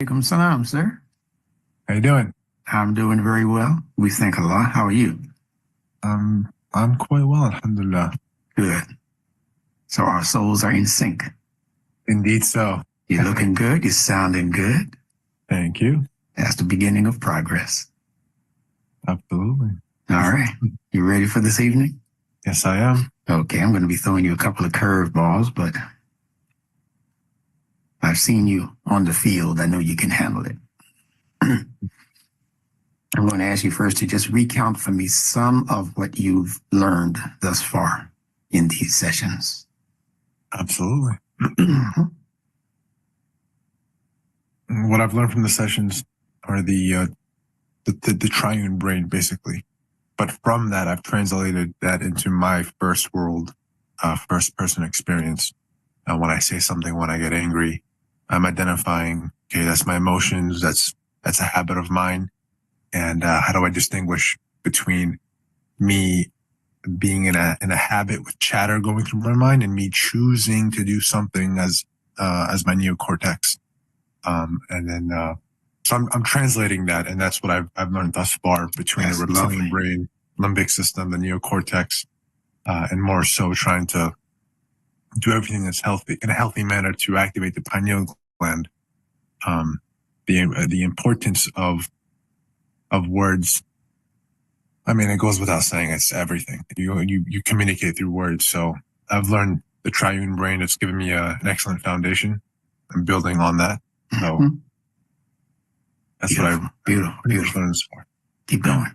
Alaikum salam, sir. How you doing? I'm doing very well. We thank Allah. How are you? I'm quite well, alhamdulillah. Good. So our souls are in sync. Indeed so. You're looking good. You're sounding good. Thank you. That's the beginning of progress. Absolutely. All right. You ready for this evening? Yes, I am. Okay, I'm going to be throwing you a couple of curveballs, but I've seen you on the field. I know you can handle it. I'm going to ask you first to just recount for me some of what you've learned thus far in these sessions. Absolutely. What I've learned from the sessions are the triune brain, basically. But from that, I've translated that into my first world, first-person experience. When I say something, when I get angry, I'm identifying, okay, that's my emotions, that's a habit of mine. And how do I distinguish between me being in a habit with chatter going through my mind and me choosing to do something as my neocortex? And then so I'm translating that, and that's what I've learned thus far between the reptilian brain, limbic system, the neocortex, and more so trying to do everything that's healthy in a healthy manner to activate the pineal gland. The importance of words. I mean, it goes without saying, it's everything. You communicate through words. So I've learned the triune brain. It's given me an excellent foundation. I'm building on that. So that's beautiful, what beautiful. learned for. Keep going.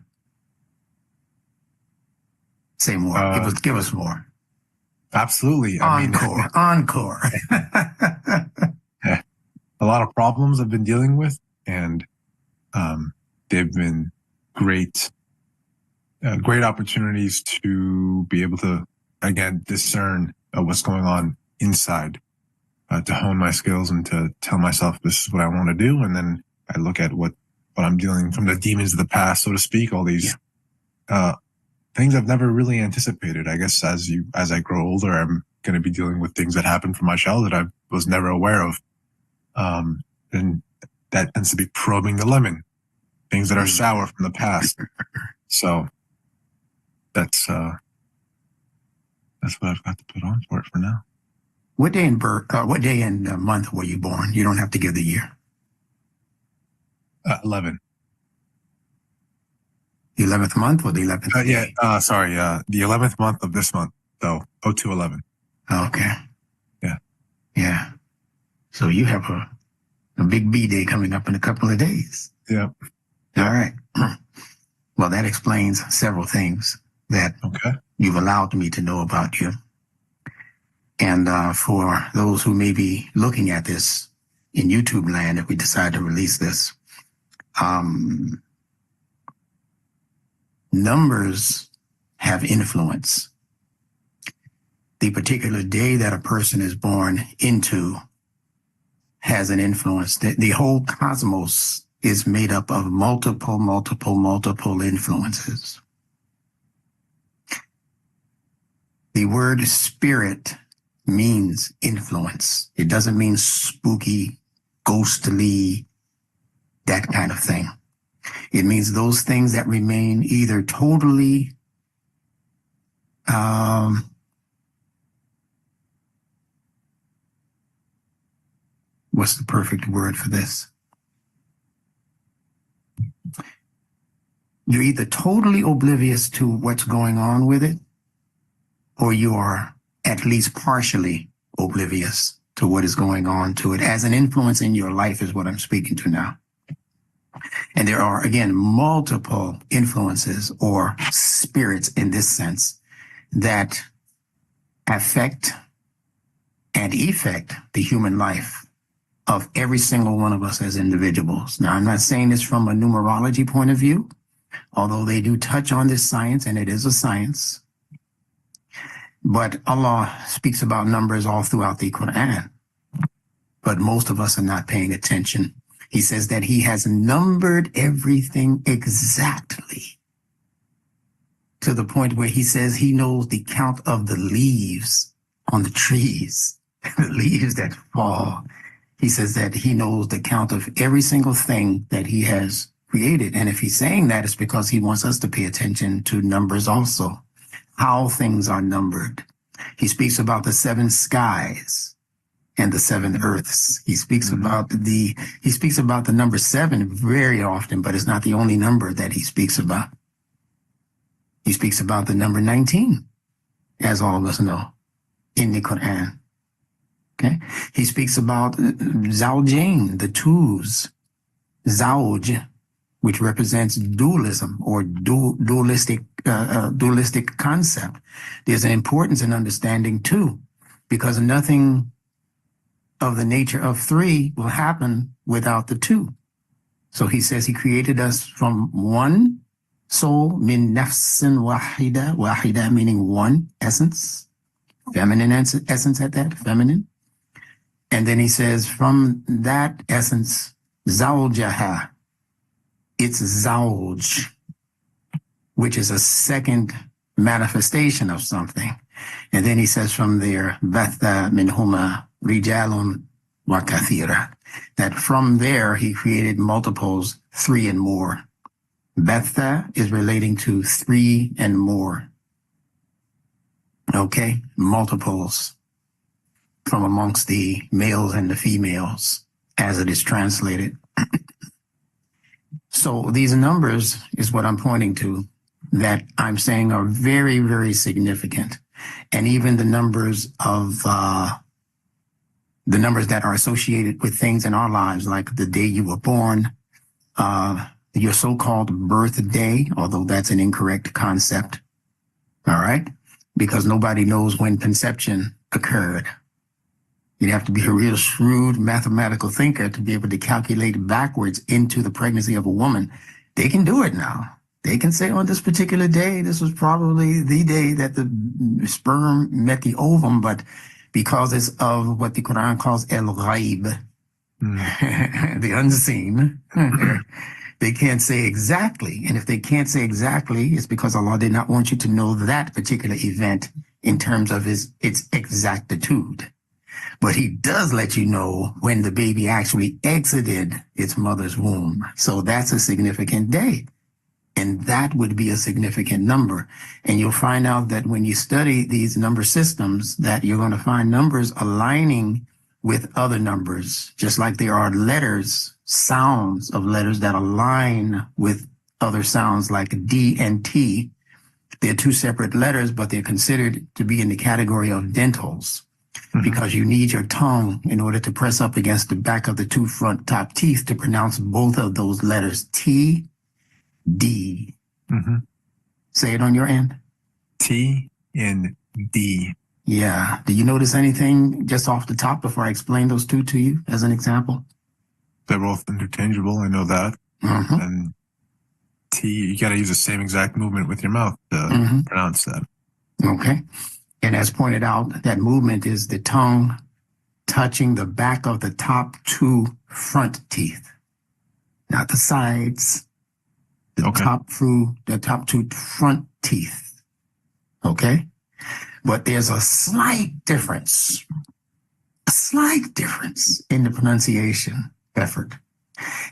Say more. Give us more. Absolutely. Encore. A lot of problems I've been dealing with, and they've been great opportunities to be able to, again, discern what's going on inside, to hone my skills and to tell myself this is what I want to do. And then I look at what I'm dealing from the demons of the past, so to speak, all these things I've never really anticipated. I guess as I grow older, I'm going to be dealing with things that happened from my childhood I was never aware of. And that tends to be probing the lemon, things that are sour from the past. So that's what I've got to put on for it for now. What day and month were you born? You don't have to give the year. 11. The 11th month or the 11th day? The 11th month of this month, though. 0211. Okay. Yeah. Yeah. So you have a big B day coming up in a couple of days. Yeah. All right. Well, that explains several things that you've allowed me to know about you. And for those who may be looking at this in YouTube land, if we decide to release this, numbers have influence. The particular day that a person is born into has an influence. The whole cosmos is made up of multiple influences. The word spirit means influence. It doesn't mean spooky, ghostly, that kind of thing. It means those things that remain either totally what's the perfect word for this? You're either totally oblivious to what's going on with it, or you are at least partially oblivious to what is going on to it as an influence in your life is what I'm speaking to now. And there are, again, multiple influences or spirits in this sense that affect and effect the human life of every single one of us as individuals. Now, I'm not saying this from a numerology point of view, although they do touch on this science, and it is a science. But Allah speaks about numbers all throughout the Quran. But most of us are not paying attention. He says that he has numbered everything exactly to the point where he says he knows the count of the leaves on the trees, the leaves that fall. He says that he knows the count of every single thing that he has created. And if he's saying that, it's because he wants us to pay attention to numbers also, how things are numbered. He speaks about the 7 skies and the 7 earths. He speaks about the number 7 very often, but it's not the only number that he speaks about. He speaks about the number 19, as all of us know, in the Quran. Okay. He speaks about Zawjain, the twos, Zawj, which represents dualism or dualistic concept. There's an importance in understanding two, because nothing of the nature of 3 will happen without the 2. So he says he created us from one soul, min nafsin wahida, wahida meaning one essence, feminine essence at that, feminine. And then he says, from that essence, zawjaha, it's zawj, which is a second manifestation of something. And then he says from there, batha minhuma rijalun wa kathira, that from there he created multiples, 3 and more. Batha is relating to 3 and more. Okay, multiples from amongst the males and the females, as it is translated. So these numbers is what I'm pointing to, that I'm saying are very, very significant. And even the numbers of the numbers that are associated with things in our lives, like the day you were born, your so-called birthday, although that's an incorrect concept. All right? Because nobody knows when conception occurred. You'd have to be a real shrewd mathematical thinker to be able to calculate backwards into the pregnancy of a woman. They can do it now. They can say on this particular day, this was probably the day that the sperm met the ovum, but because it's of what the Quran calls el-ghaib, the unseen, they can't say exactly. And if they can't say exactly, it's because Allah did not want you to know that particular event in terms of its exactitude. But he does let you know when the baby actually exited its mother's womb. So that's a significant day. And that would be a significant number. And you'll find out that when you study these number systems, that you're going to find numbers aligning with other numbers, just like there are letters, sounds of letters that align with other sounds like D and T. They're 2 separate letters, but they're considered to be in the category of dentals. Because you need your tongue in order to press up against the back of the 2 front top teeth to pronounce both of those letters, T, D. Say it on your end. T and D. Yeah. Do you notice anything just off the top before I explain those 2 to you as an example? They're both interchangeable. I know that. And T, you got to use the same exact movement with your mouth to pronounce that. Okay. And as pointed out, that movement is the tongue touching the back of the top 2 front teeth, not the sides. The top 2 front teeth. Okay? But there's a slight difference in the pronunciation effort.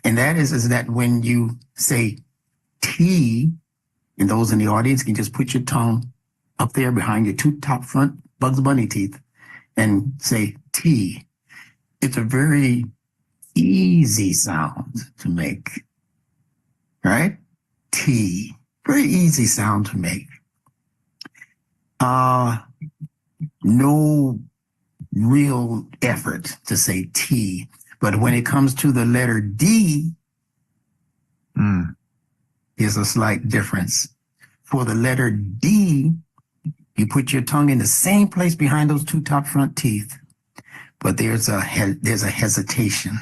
And that is that when you say T, and those in the audience can just put your tongue up there behind your 2 top front Bugs Bunny teeth and say T. It's a very easy sound to make, right? T. Very easy sound to make. No real effort to say T. But when it comes to the letter D, there's a slight difference. For the letter D, you put your tongue in the same place behind those 2 top front teeth, but there's a hesitation.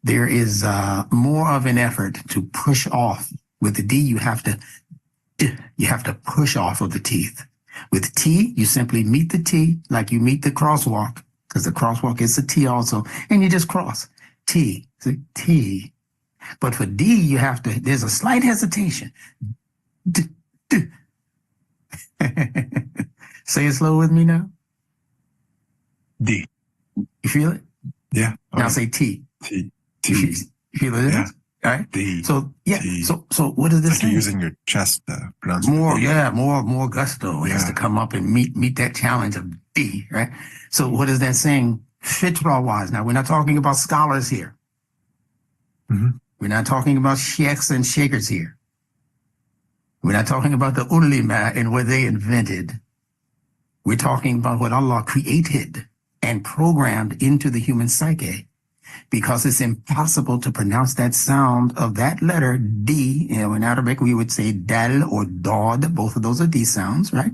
There is more of an effort to push off. With the D, you have to push off of the teeth. With T, you simply meet the T like you meet the crosswalk, because the crosswalk is a T also, and you just cross. T, T. But for D, there's a slight hesitation. D. Say it slow with me now. D. You feel it? Yeah. Now say T. T. You feel it? Yeah. All right. D. So yeah. T. So what does this Like you're say? using your chest to pronounce More, the D. yeah, more gusto has to Yeah. come up and meet that challenge of D, right? So what is that saying? Fitra wise. Now we're not talking about scholars here. Mhm. We're not talking about sheikhs and shakers here. We're not talking about the ulama and what they invented. We're talking about what Allah created and programmed into the human psyche, because it's impossible to pronounce that sound of that letter D. You know, in Arabic we would say dal or dod. Both of those are D sounds, right?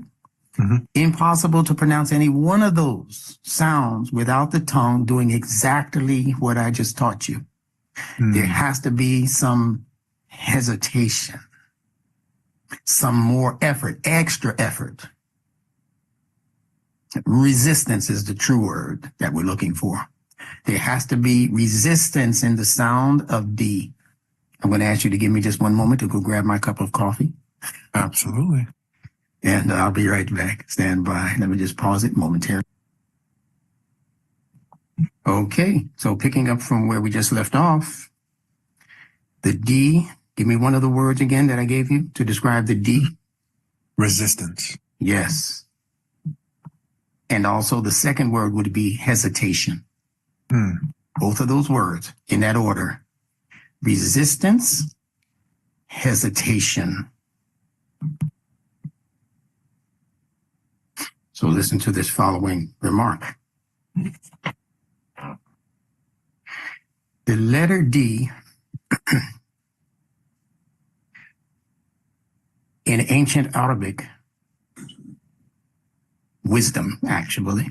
Mhm. Impossible to pronounce any one of those sounds without the tongue doing exactly what I just taught you. There has to be some hesitation, some more effort, extra effort. Resistance is the true word that we're looking for. There has to be resistance in the sound of D. I'm going to ask you to give me just one moment to go grab my cup of coffee. Absolutely. And I'll be right back. Stand by. Let me just pause it momentarily. Okay, so picking up from where we just left off, the D, give me one of the words again that I gave you to describe the D. Resistance. Yes. And also the second word would be hesitation. Both of those words in that order. Resistance, hesitation. So listen to this following remark. The letter D in ancient Arabic, wisdom actually,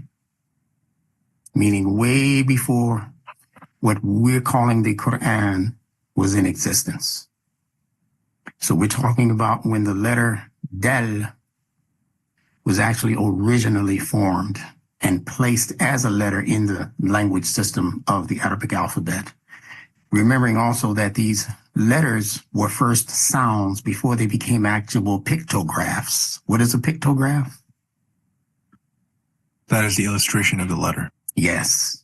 meaning way before what we're calling the Quran was in existence. So we're talking about when the letter Dal was actually originally formed and placed as a letter in the language system of the Arabic alphabet. Remembering also that these letters were first sounds before they became actual pictographs. What is a pictograph? That is the illustration of the letter. Yes.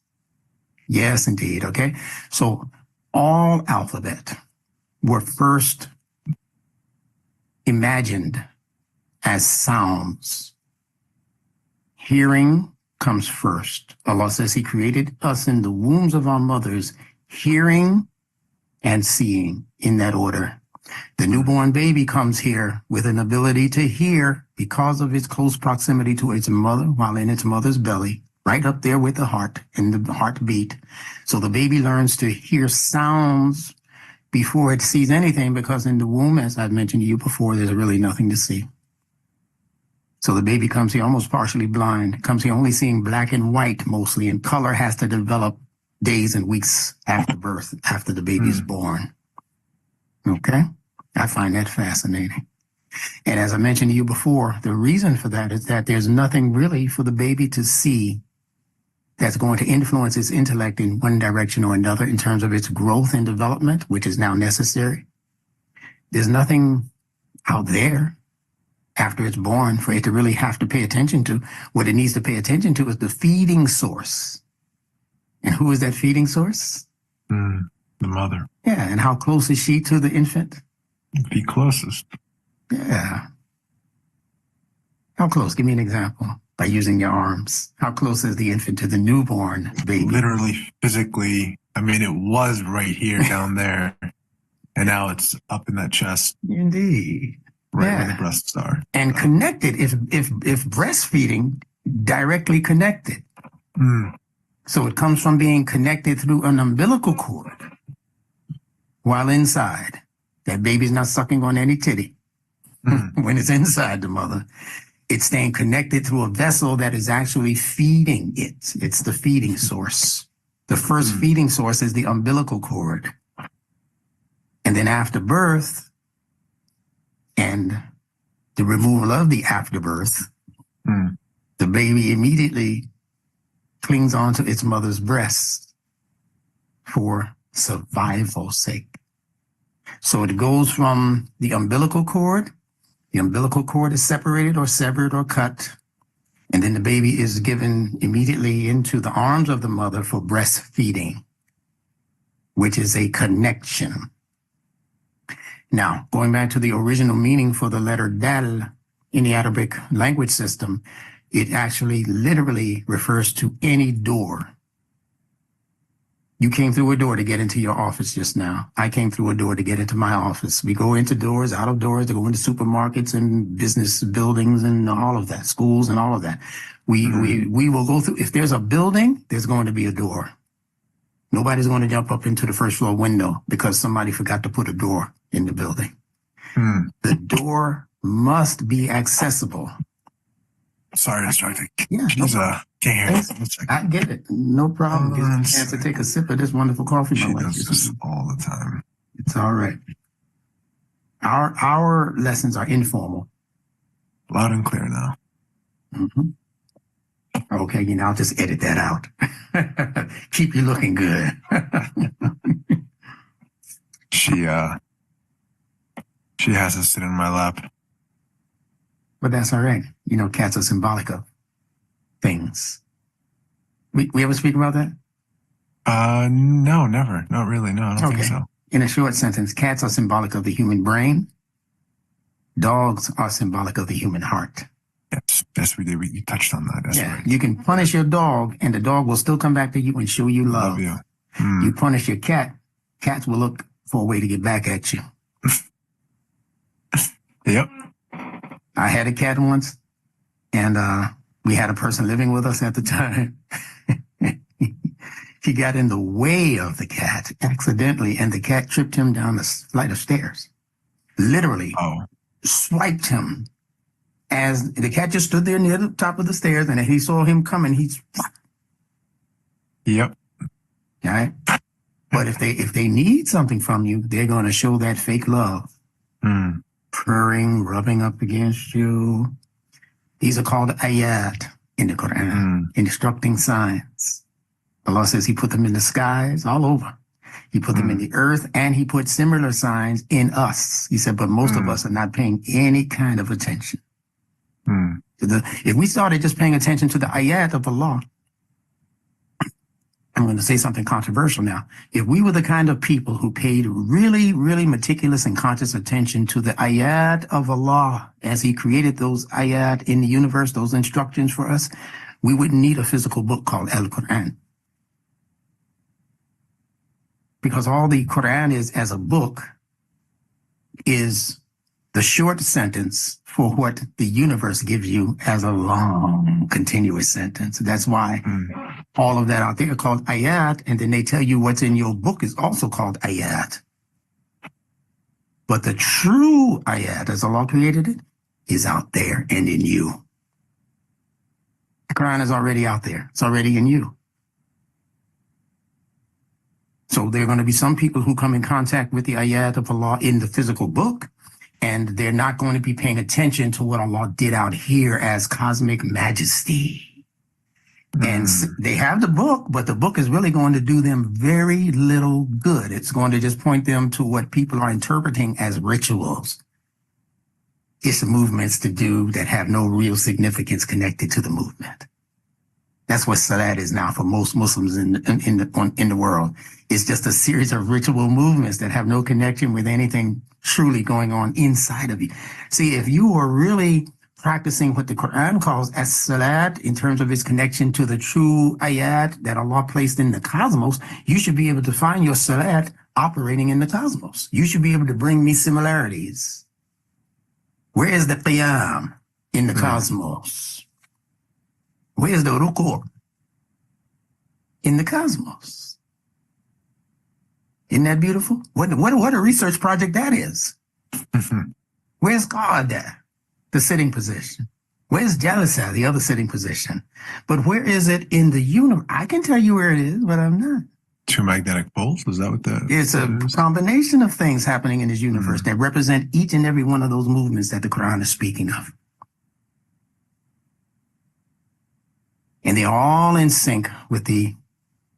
Yes, indeed. Okay. So all alphabet were first imagined as sounds. Hearing comes first. Allah says He created us in the wombs of our mothers, hearing and seeing in that order. The newborn baby comes here with an ability to hear because of its close proximity to its mother while in its mother's belly, right up there with the heart and the heartbeat. So the baby learns to hear sounds before it sees anything, because in the womb, as I've mentioned to you before, there's really nothing to see. So the baby comes here almost partially blind, comes here only seeing black and white mostly, and color has to develop days and weeks after birth, after the baby is born. Okay? I find that fascinating. And as I mentioned to you before, the reason for that is that there's nothing really for the baby to see that's going to influence its intellect in one direction or another in terms of its growth and development, which is now necessary. There's nothing out there after it's born for it to really have to pay attention to. What it needs to pay attention to is the feeding source. And who is that feeding source? The mother. Yeah, and how close is she to the infant? The closest. Yeah. How close? Give me an example by using your arms. How close is the infant to the newborn baby? Literally, physically. I mean, it was right here down there, and now it's up in that chest, Indeed. right where the breasts are. And connected, if breastfeeding, directly connected. So it comes from being connected through an umbilical cord while inside. That baby's not sucking on any titty when it's inside the mother. It's staying connected through a vessel that is actually feeding it. It's the feeding source. The first feeding source is the umbilical cord. And then after birth and the removal of the afterbirth, the baby immediately clings onto its mother's breast for survival's sake. So it goes from the umbilical cord. The umbilical cord is separated or severed or cut. And then the baby is given immediately into the arms of the mother for breastfeeding, which is a connection. Now, going back to the original meaning for the letter dal in the Arabic language system, it actually literally refers to any door. You came through a door to get into your office just now. I came through a door to get into my office. We go into doors, out of doors, to go into supermarkets and business buildings and all of that, schools and all of that. We will go through. If there's a building, there's going to be a door. Nobody's going to jump up into the first floor window because somebody forgot to put a door in the building. The door must be accessible. Sorry, distracted. Yeah, She's can't hear you. I get it. No problem. Give me a chance to take a sip of this wonderful coffee. She does this all the time. It's all right. Our lessons are informal. Loud and clear now. Okay, I'll just edit that out. Keep you looking good. She has to sit in my lap. But that's all right. Cats are symbolic of things. We ever speak about that? No, never. Not really. No, I don't think so. In a short sentence, cats are symbolic of the human brain. Dogs are symbolic of the human heart. Yes, we did. You touched on that. That's right. You can punish your dog, and the dog will still come back to you and show you love. You. You punish your cat, cats will look for a way to get back at you. Yep. I had a cat once, and we had a person living with us at the time. He got in the way of the cat accidentally, and the cat tripped him down a flight of stairs. Literally swiped him. As the cat just stood there near the top of the stairs, and he saw him coming, he swiped. Yep. All right? But if they need something from you, they're going to show that fake love. Purring, rubbing up against you. These are called ayat in the Quran, instructing signs. Allah says he put them in the skies all over. He put them in the earth, and he put similar signs in us. He said, but most of us are not paying any kind of attention. If we started just paying attention to the ayat of Allah, I'm going to say something controversial now. If we were the kind of people who paid really, really meticulous and conscious attention to the ayat of Allah as he created those ayat in the universe, those instructions for us, we wouldn't need a physical book called Al-Quran. Because all the Quran is as a book is the short sentence for what the universe gives you as a long, continuous sentence. That's why all of that out there are called ayat, and then they tell you what's in your book is also called ayat. But the true ayat, as Allah created it, is out there and in you. The Quran is already out there. It's already in you. So there are going to be some people who come in contact with the ayat of Allah in the physical book, and they're not going to be paying attention to what Allah did out here as cosmic majesty. And they have the book, but the book is really going to do them very little good. It's going to just point them to what people are interpreting as rituals. It's movements to do that have no real significance connected to the movement. That's what Salat is now for most Muslims in the world. It's just a series of ritual movements that have no connection with anything truly going on inside of you. See, if you are really practicing what the Quran calls as Salat in terms of its connection to the true ayat that Allah placed in the cosmos, you should be able to find your Salat operating in the cosmos. You should be able to bring me similarities. Where is the Qiyam in the cosmos? Where's the ruku' in the cosmos? Isn't that beautiful? What a research project that is. Where's God there? The sitting position. Where's Jalasa, the other sitting position? But where is it in the universe? I can tell you where it is, but I'm not. Two magnetic poles? Is that what that It's a combination of things happening in this universe that represent each and every one of those movements that the Quran is speaking of. And they're all in sync with the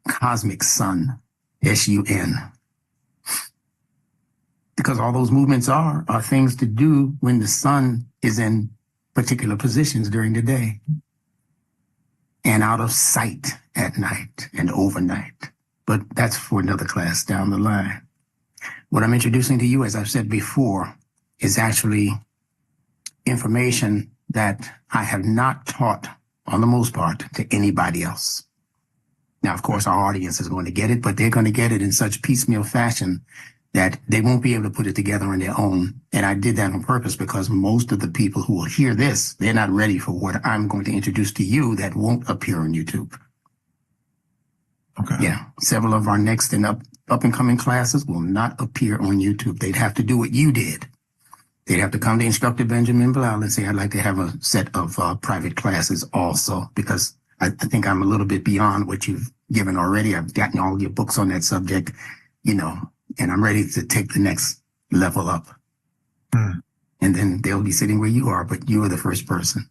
cosmic sun, S-U-N. Because all those movements are things to do when the sun is in particular positions during the day. and out of sight at night and overnight. But that's for another class down the line. What I'm introducing to you, as I've said before, is actually information that I have not taught, on the most part, to anybody else. Now, of course, our audience is going to get it, but they're going to get it in such piecemeal fashion that they won't be able to put it together on their own. And I did that on purpose because most of the people who will hear this, they're not ready for what I'm going to introduce to you that won't appear on YouTube. Okay. Yeah. Several of our next and up and coming classes will not appear on YouTube. They'd have to do what you did. They'd have to come to Instructor Benjamin Bilal and say, I'd like to have a set of private classes also, because I think I'm a little bit beyond what you've given already. I've gotten all your books on that subject, and I'm ready to take the next level up. And then they'll be sitting where you are, but you are the first person.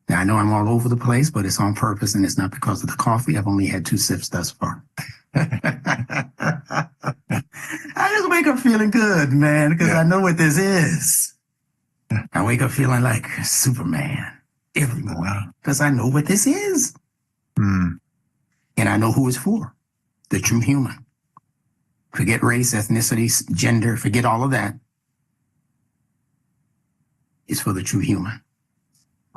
Now, I know I'm all over the place, but it's on purpose, and it's not because of the coffee. I've only had 2 sips thus far. I just wake up feeling good, man, because I know what this is. I wake up feeling like Superman every morning because I know what this is. And I know who it's for, the true human. Forget race, ethnicity, gender, forget all of that. It's for the true human.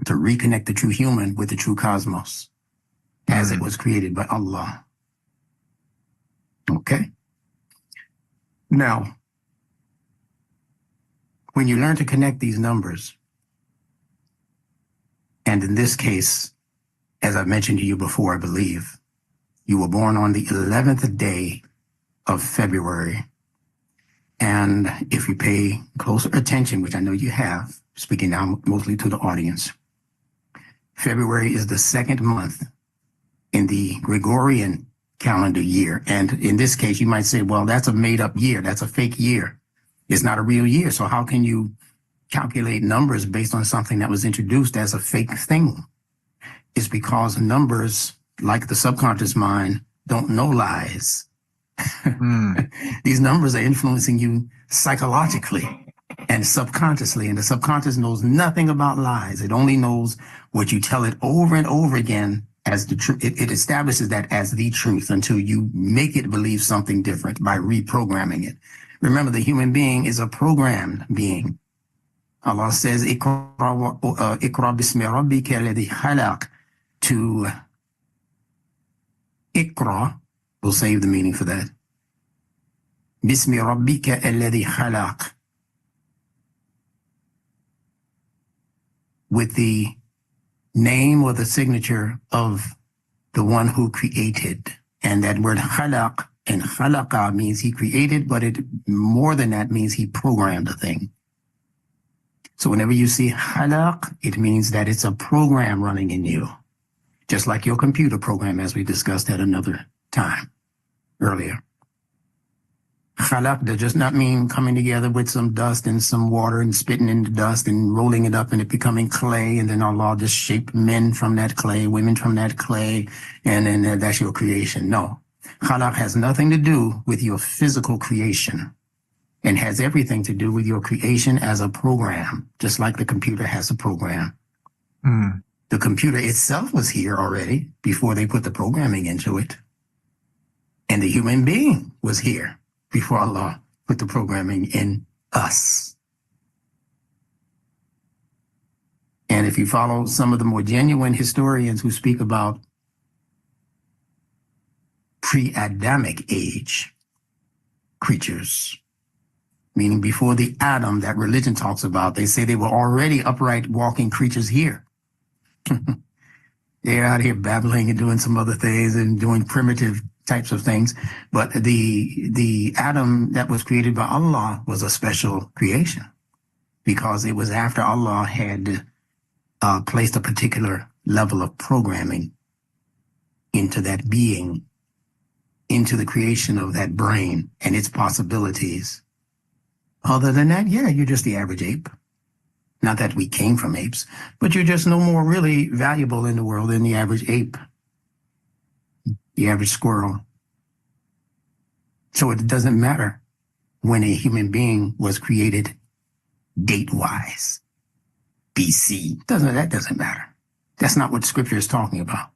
To reconnect the true human with the true cosmos as it was created by Allah. Okay? Now, when you learn to connect these numbers, and in this case, as I've mentioned to you before, I believe, you were born on the 11th day of February. And if you pay closer attention, which I know you have, speaking now mostly to the audience, February is the 2nd month in the Gregorian calendar year. And in this case, you might say, well, that's a made up year. That's a fake year. It's not a real year. So how can you calculate numbers based on something that was introduced as a fake thing? It's because numbers, like the subconscious mind, don't know lies. These numbers are influencing you psychologically and subconsciously, and the subconscious knows nothing about lies. It only knows what you tell it over and over again as the truth. It establishes that as the truth until you make it believe something different by reprogramming it. Remember, the human being is a programmed being. Allah says, Iqra bismi rabbika alladhi khalaq. To Iqra, we'll save the meaning for that. Bismi rabbika alladhi khalaq. With the name or the signature of the one who created. And that word khalaq and khalaqa means he created, but it more than that means he programmed a thing. So whenever you see khalaq, it means that it's a program running in you. Just like your computer program, as we discussed at another time earlier. Khalaq does not mean coming together with some dust and some water and spitting in the dust and rolling it up and it becoming clay, and then Allah just shaped men from that clay, women from that clay, and then that's your creation. No. Khalaq has nothing to do with your physical creation and has everything to do with your creation as a program, just like the computer has a program. The computer itself was here already before they put the programming into it. And the human being was here before Allah put the programming in us. And if you follow some of the more genuine historians who speak about pre-Adamic age creatures, meaning before the Adam that religion talks about, they say they were already upright walking creatures here. They're out here babbling and doing some other things and doing primitive types of things. But the Adam that was created by Allah was a special creation because it was after Allah had placed a particular level of programming into that being, into the creation of that brain and its possibilities. Other than that, yeah, you're just the average ape. Not that we came from apes, but you're just no more really valuable in the world than the average ape, the average squirrel. So it doesn't matter when a human being was created date-wise, BC. That doesn't matter. That's not what Scripture is talking about.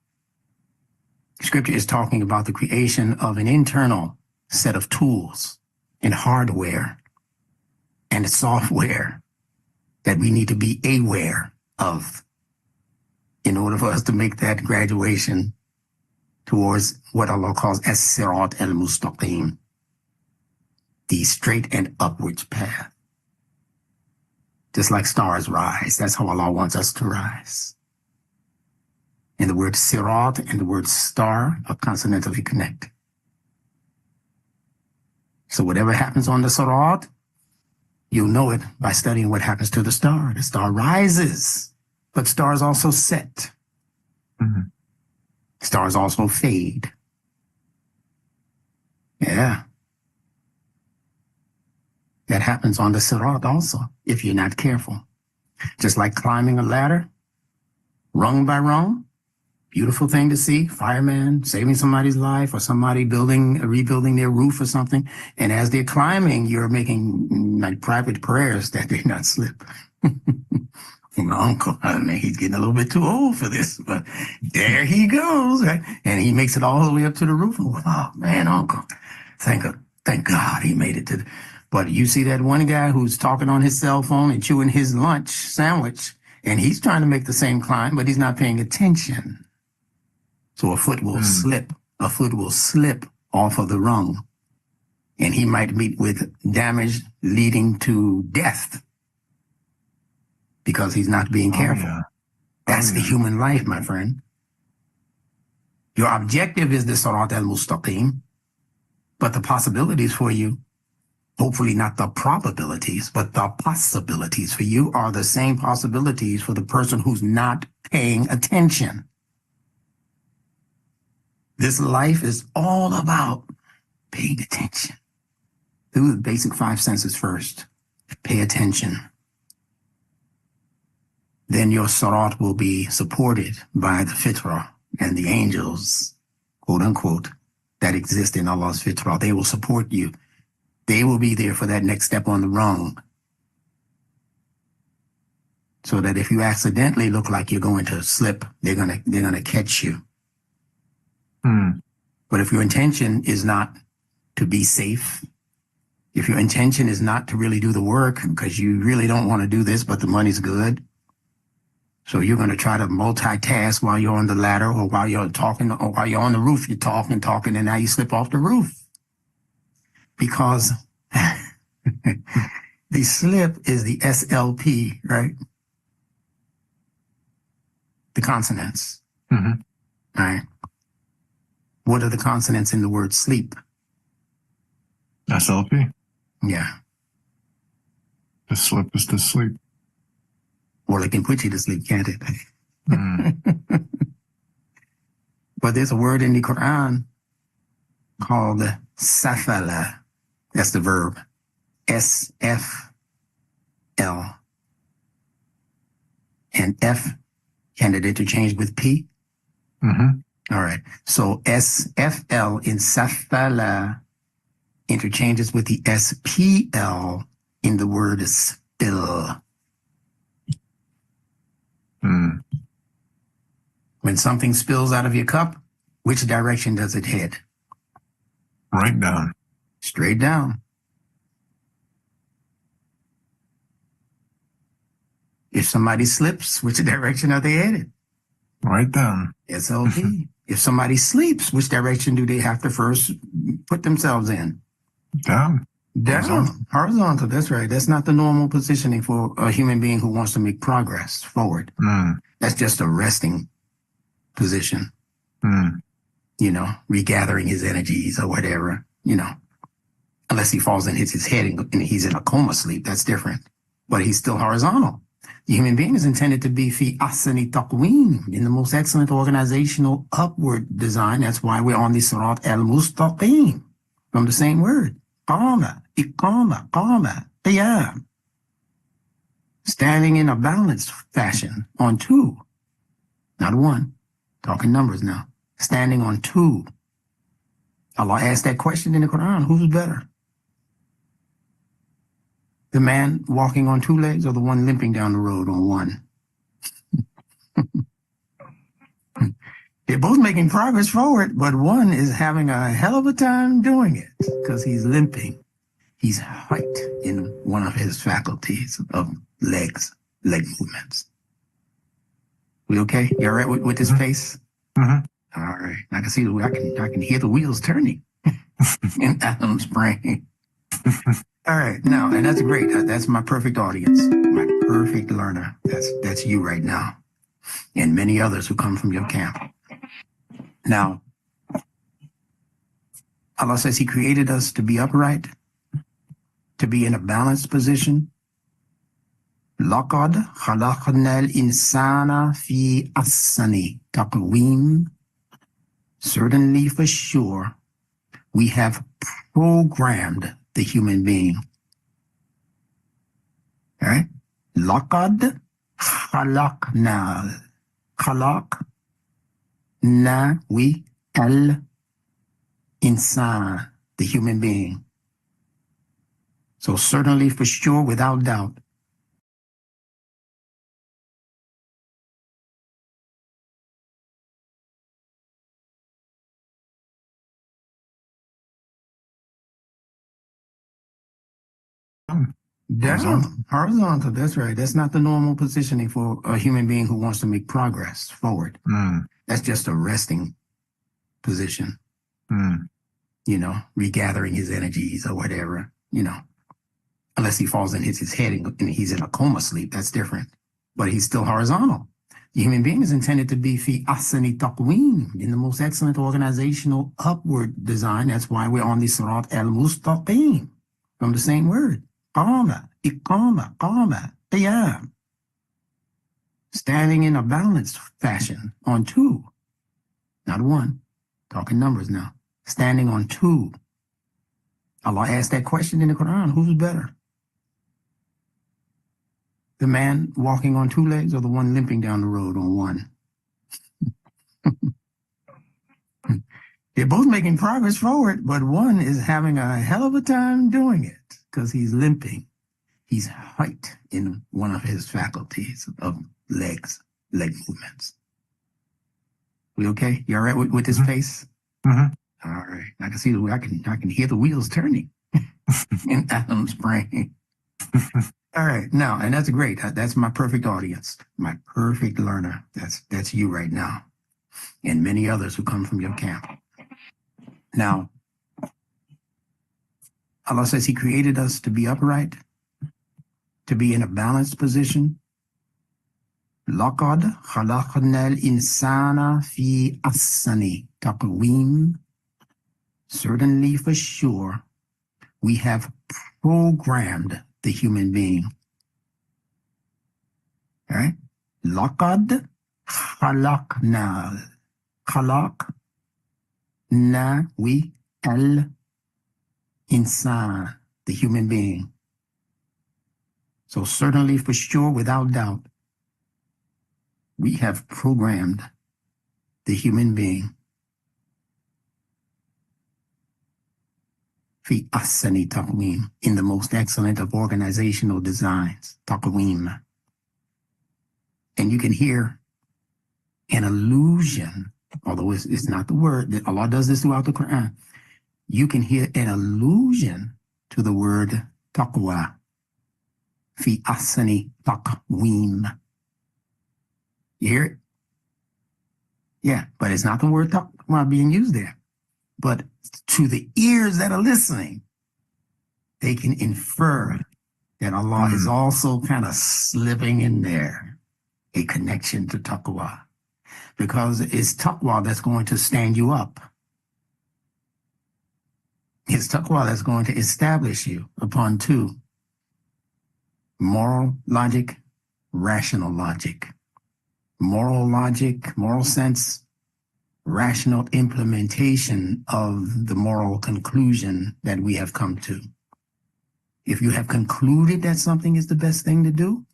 Scripture is talking about the creation of an internal set of tools and hardware and software that we need to be aware of in order for us to make that graduation towards what Allah calls as-sirat al-mustaqim, the straight and upwards path. Just like stars rise, that's how Allah wants us to rise. And the word sirat and the word star are consonantally connected. So whatever happens on the sirat, you'll know it by studying what happens to the star. The star rises, but stars also set. Mm-hmm. Stars also fade. Yeah. That happens on the sirat also, if you're not careful. Just like climbing a ladder, rung by rung, beautiful thing to see, fireman saving somebody's life or somebody rebuilding their roof or something. And as they're climbing, you're making like private prayers that they not slip. My uncle, I mean, he's getting a little bit too old for this, but there he goes, right? And he makes it all the way up to the roof. And, oh, man, uncle, thank God he made it to But you see that one guy who's talking on his cell phone and chewing his lunch sandwich, and he's trying to make the same climb, but he's not paying attention. So a foot will slip. A foot will slip off of the rung, and he might meet with damage leading to death because he's not being careful. Yeah. That's the human life, my friend. Your objective is the sirat al-mustaqim, but the possibilities for you, hopefully not the probabilities, but the possibilities for you are the same possibilities for the person who's not paying attention. This life is all about paying attention. Do the basic 5 senses first. Pay attention. Then your sirat will be supported by the fitrah and the angels, quote unquote, that exist in Allah's fitrah. They will support you. They will be there for that next step on the rung. So that if you accidentally look like you're going to slip, they're gonna catch you. But if your intention is not to be safe, if your intention is not to really do the work because you really don't want to do this, but the money's good, so you're going to try to multitask while you're on the ladder or while you're talking or while you're on the roof, you're talking, and now you slip off the roof. Because the slip is the SLP, right? The consonants. Mm-hmm. All right. What are the consonants in the word sleep? SLP. Yeah. The slip is to sleep. Or it can put you to sleep, can't it? But there's a word in the Quran called safala. That's the verb. S-F-L. And F, can it interchange with P? Mm-hmm. All right. So S-F-L in safala interchanges with the S-P-L in the word spill. When something spills out of your cup, which direction does it head? Right down. Straight down. If somebody slips, which direction are they headed? Right down. SLP. If somebody sleeps, which direction do they have to first put themselves in? Down. Down. Horizontal. That's right. That's not the normal positioning for a human being who wants to make progress forward. That's just a resting position. You know, regathering his energies or whatever, you know. Unless he falls and hits his head and he's in a coma sleep. That's different. But he's still horizontal. The human being is intended to be fi ahsani taqweem, in the most excellent organizational upward design. That's why we're on the sirat al-mustaqim, from the same word. Qama, iqama, qama, qiyam. Standing in a balanced fashion on two, not one. Talking numbers now. Standing on two. Allah asked that question in the Quran, who's better? The man walking on two legs or the one limping down the road on one? They're both making progress forward, but one is having a hell of a time doing it because he's limping. He's height in one of his faculties of leg movements. We okay? You all right with this pace? Mm-hmm. All right. I can see I can hear the wheels turning in Adam's brain. All right. Now, and that's great. That's my perfect audience, my perfect learner. That's you right now, and many others who come from your camp. Now, Allah says He created us to be upright, to be in a balanced position. لَقَدْ خَلَقْنَا الْإِنسَانَ فِي أَحْسَنِ تَقْوِيمٍ. Certainly, for sure, we have programmed the human being. All right? لَقَدْ خَلَقْنَا. خَلَقْنَا, we, al-insan, the human being. So certainly, for sure, without doubt, horizontal. That's right. That's not the normal positioning for a human being who wants to make progress forward. That's just a resting position. You know, regathering his energies or whatever. You know, unless he falls and hits his head and he's in a coma sleep. That's different. But he's still horizontal. The human being is intended to be fi ahsani taqweem, in the most excellent organizational upward design. That's why we're on the sirat al-mustaqim, from the same word. Qama, iqama, qama, qiyam. Standing in a balanced fashion on two, not one. Talking numbers now. Standing on two. Allah asked that question in the Quran, who's better? The man walking on two legs or the one limping down the road on one? They're both making progress forward, but one is having a hell of a time doing it because he's limping. He's height in one of his faculties of leg movements. We okay? You all right with this pace? All right. I can see I can hear the wheels turning in Adam's brain. All right. Now, and that's great. That's my perfect audience, my perfect learner. That's you right now, and many others who come from your camp. Now, Allah says He created us to be upright, to be in a balanced position. لَقَدْ خَلَقْنَا الْإِنسَانَ فِي أَحْسَنِ تَقْوِيمٍ. Certainly, for sure, we have programmed the human being. All right? لَقَدْ خَلَقْنَا. خَلَقْنَا, we, al-insan, the human being. So certainly, for sure, without doubt, we have programmed the human being. Fi ahsani taqweem, in the most excellent of organizational designs, taqweem. And you can hear an allusion, although it's not the word, that Allah does this throughout the Quran. You can hear an allusion to the word taqwa. Fi ahsani taqweem. You hear it? Yeah, but it's not the word taqwa being used there. But to the ears that are listening, they can infer that Allah is also kind of slipping in there a connection to taqwa. Because it's taqwa that's going to stand you up. It's taqwa that's going to establish you upon two: moral logic, rational logic. Moral logic, moral sense, rational implementation of the moral conclusion that we have come to. If you have concluded that something is the best thing to do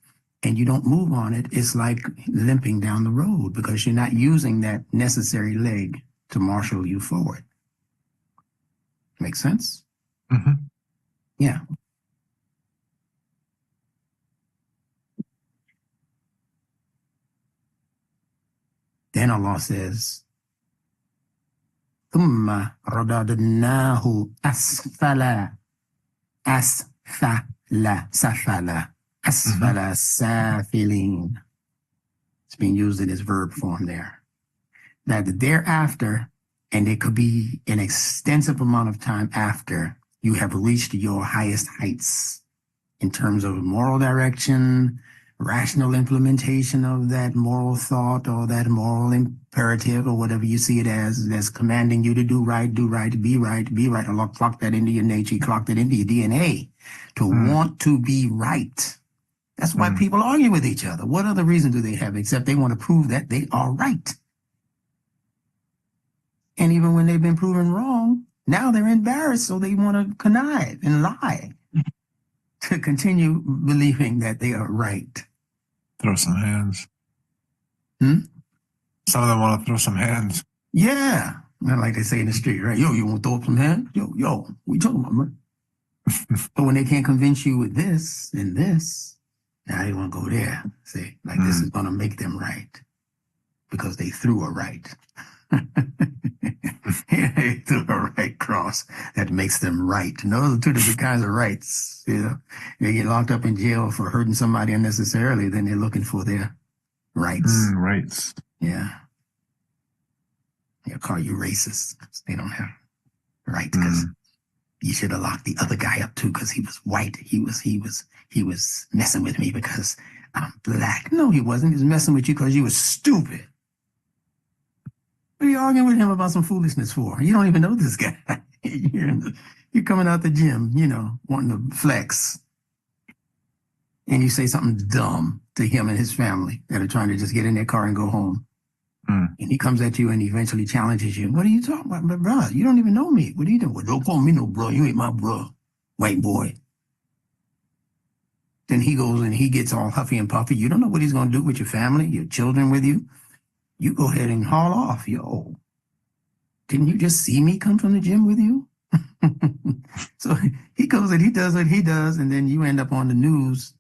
and you don't move on it, it's like limping down the road because you're not using that necessary leg to marshal you forward. Make sense? Yeah. Then Allah says, ثم رددناه أسفل أسفل سافلين. It's being used in its verb form there. That thereafter, and it could be an extensive amount of time after you have reached your highest heights in terms of moral direction, rational implementation of that moral thought or that moral imperative or whatever you see it as, that's commanding you to do right, be right. Allah clocked that into your nature, He clocked it into your DNA to want to be right. That's why people argue with each other. What other reason do they have except they want to prove that they are right? And even when they've been proven wrong, now they're embarrassed, so they want to connive and lie to continue believing that they are right. Throw some hands. Some of them want to throw some hands. Yeah. Not like they say in the street, right? Yo, you want to throw up some hands? Yo, what you talking about, man? But when they can't convince you with this and this, now they want to go there. Say, like this is going to make them right because they threw a right. They threw a right cross that makes them right. And those are two different kinds of rights. You know, they get locked up in jail for hurting somebody unnecessarily, then they're looking for their rights. Rights. Yeah. They'll call you racist. They don't have rights because you should have locked the other guy up too because he was white. He was messing with me because I'm black. No, he wasn't. He was messing with you because you were stupid. What are you arguing with him about some foolishness for? You don't even know this guy. You're coming out the gym, you know, wanting to flex. And you say something dumb to him and his family that are trying to just get in their car and go home. And he comes at you and eventually challenges you. What are you talking about? But bro, you don't even know me. What are you doing? Well, don't call me no bro. You ain't my bro, white boy. Then he goes and he gets all huffy and puffy. You don't know what he's going to do with your family, your children with you. You go ahead and haul off. Yo, didn't you just see me come from the gym with you? So he goes and he does what he does, and then you end up on the news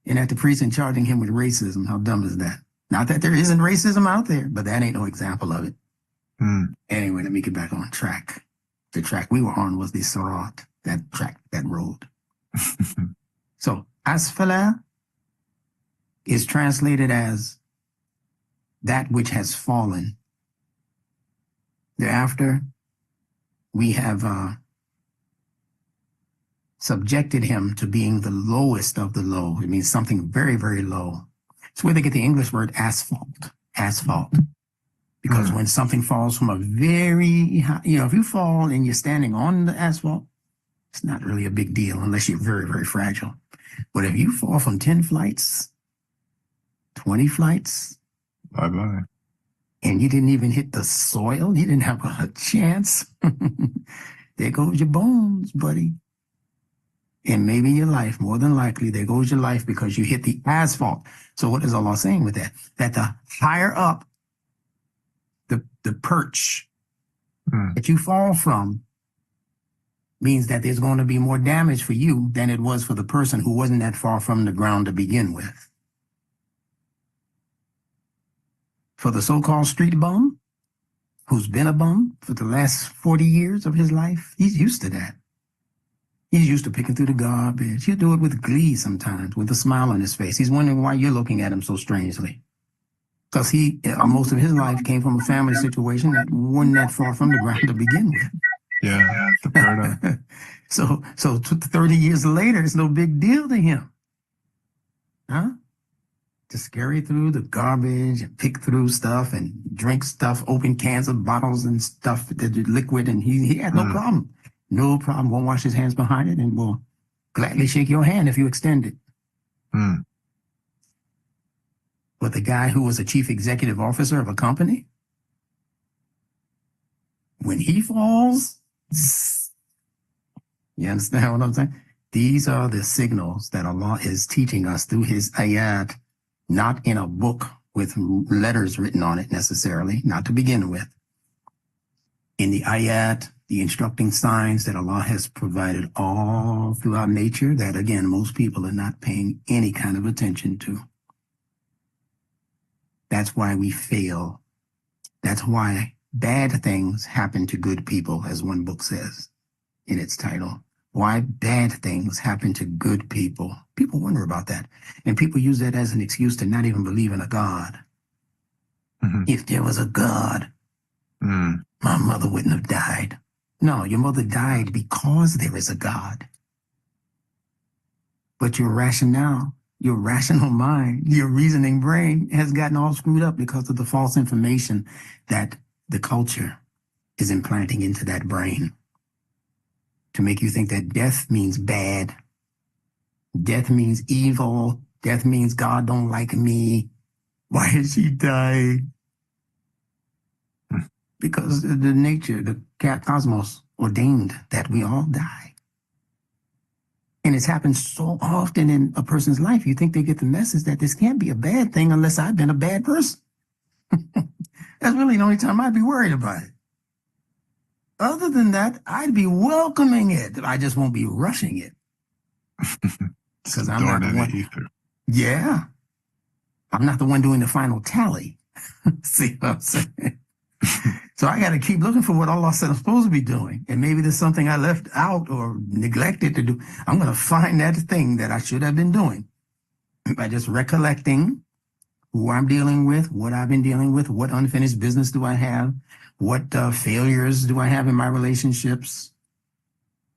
and at the precinct charging him with racism. How dumb is that? Not that there isn't racism out there, but that ain't no example of it. Anyway, let me get back on track. The track we were on was the Sirat, that track, that road. So asfala is translated as that which has fallen. Thereafter, we have subjected him to being the lowest of the low. It means something very, very low. It's where they get the English word asphalt. Because when something falls from a very high, you know, if you fall and you're standing on the asphalt, it's not really a big deal unless you're very, very fragile. But if you fall from 10 flights, 20 flights, bye-bye. And you didn't even hit the soil, you didn't have a chance, there goes your bones, buddy. And maybe your life, more than likely, there goes your life because you hit the asphalt. So what is Allah saying with that? That the higher up the perch that you fall from means that there's going to be more damage for you than it was for the person who wasn't that far from the ground to begin with. For the so-called street bum, who's been a bum for the last 40 years of his life, he's used to that. He's used to picking through the garbage. He'll do it with glee sometimes, with a smile on his face. He's wondering why you're looking at him so strangely. Because he, most of his life came from a family situation that wasn't that far from the ground to begin with. Yeah, the paradigm. So 30 years later, it's no big deal to him. Huh? To scurry through the garbage and pick through stuff and drink stuff, open cans of bottles and stuff, that liquid, and he had no problem. No problem. Won't wash his hands behind it and will gladly shake your hand if you extend it. But the guy who was a chief executive officer of a company, when he falls, you understand what I'm saying? These are the signals that Allah is teaching us through his ayat, not in a book with letters written on it necessarily, not to begin with. In the ayat, the instructing signs that Allah has provided all throughout nature that, again, most people are not paying any kind of attention to. That's why we fail. That's why bad things happen to good people, as one book says in its title. Why bad things happen to good people. People wonder about that. And people use that as an excuse to not even believe in a God. Mhm. If there was a God, Mm. my mother wouldn't have died. No, your mother died because there is a God. But your rationale, your rational mind, your reasoning brain has gotten all screwed up because of the false information that the culture is implanting into that brain to make you think that death means bad. Death means evil. Death means God don't like me. Why is she dying? Because the nature, the cosmos ordained that we all die. And it's happened so often in a person's life, you think they get the message that this can't be a bad thing unless I've been a bad person. That's really the only time I'd be worried about it. Other than that, I'd be welcoming it. I just won't be rushing it. Because I'm not the one. Ether. Yeah. I'm not the one doing the final tally. See what I'm saying? So I got to keep looking for what Allah said I'm supposed to be doing. And maybe there's something I left out or neglected to do. I'm going to find that thing that I should have been doing by just recollecting who I'm dealing with, what I've been dealing with, what unfinished business do I have, what failures do I have in my relationships,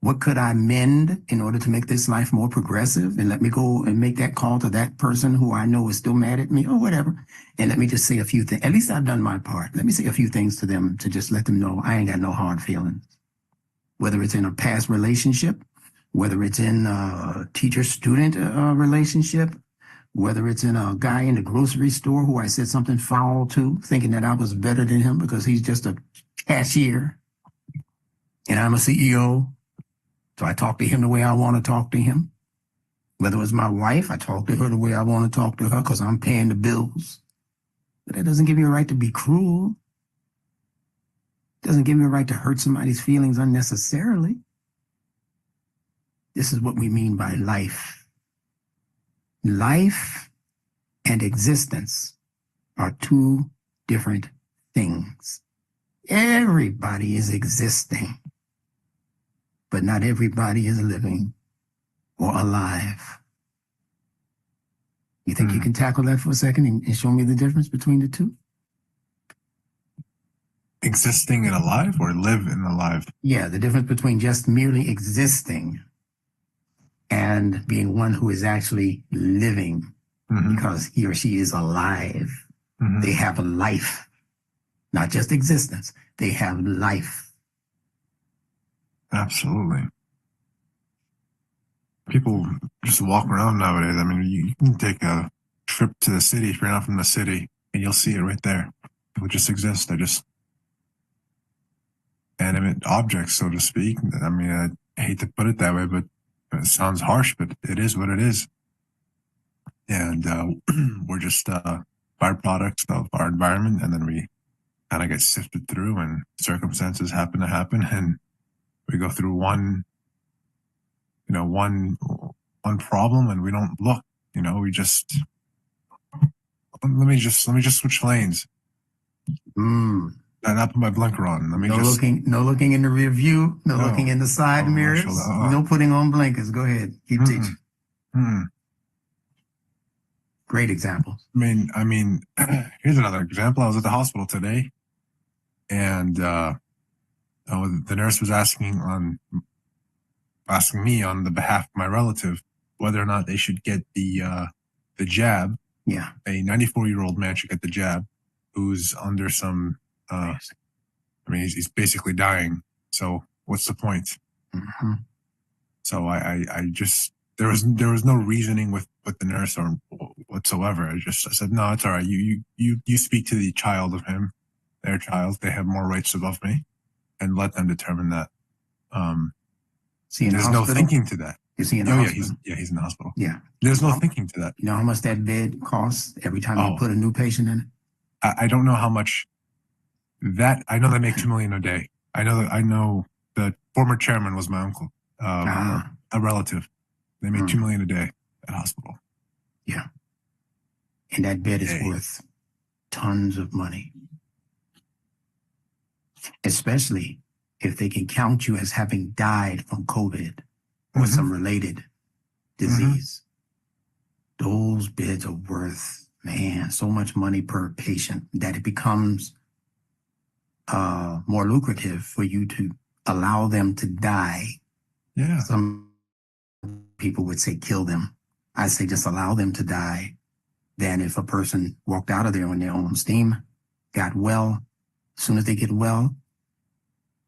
what could I mend in order to make this life more progressive, and let me go and make that call to that person who I know is still mad at me or whatever. And let me just say a few things. At least I've done my part. Let me say a few things to them to just let them know I ain't got no hard feelings. Whether it's in a past relationship, whether it's in a teacher-student relationship, whether it's in a guy in the grocery store who I said something foul to, thinking that I was better than him because he's just a cashier and I'm a CEO. So I talk to him the way I want to talk to him. Whether it's my wife, I talk to her the way I want to talk to her because I'm paying the bills. But that doesn't give you a right to be cruel. It doesn't give you a right to hurt somebody's feelings unnecessarily. This is what we mean by life. Life and existence are two different things. Everybody is existing, but not everybody is living or alive. You think you can tackle that for a second and show me the difference between the two? Existing and alive, or live and alive? Yeah, the difference between just merely existing and being one who is actually living, because he or she is alive. They have a life, not just existence. They have life. Absolutely. People just walk around nowadays. I mean, you can take a trip to the city if you're not from the city, and you'll see it right there. People just exist. They're just animate objects, so to speak. I mean, I hate to put it that way, but it sounds harsh, but it is what it is. And we're just byproducts of our environment, and then we kind of get sifted through, and circumstances happen to happen, and we go through one problem, and we don't look. We just let me just switch lanes. Not put my blinker on. No looking in the rear view, no looking in the side mirrors, no putting on blinkers. Go ahead, keep teaching. Great examples. I mean, here's another example. I was at the hospital today, and the nurse was asking me on the behalf of my relative whether or not they should get the jab. Yeah, a 94-year-old man should get the jab, who's under some. He's basically dying. So what's the point? So I just there was no reasoning with the nurse or whatsoever. I said, no, it's all right. You speak to the child of him, their child. They have more rights above me, and let them determine that. There's no thinking to that. Is he in the hospital? He's in the hospital. Yeah. There's no thinking to that. You know how much that bed costs every time you put a new patient in it? I don't know how much that. I know they make $2 million a day. I know the former chairman was my uncle, a relative. They make $2 million a day at hospital. Yeah. And that bed is worth tons of money. especially if they can count you as having died from COVID or some related disease. Those bids are worth, man, so much money per patient that it becomes more lucrative for you to allow them to die. Yeah. Some people would say kill them. I say just allow them to die than if a person walked out of there on their own steam, got well. As soon as they get well,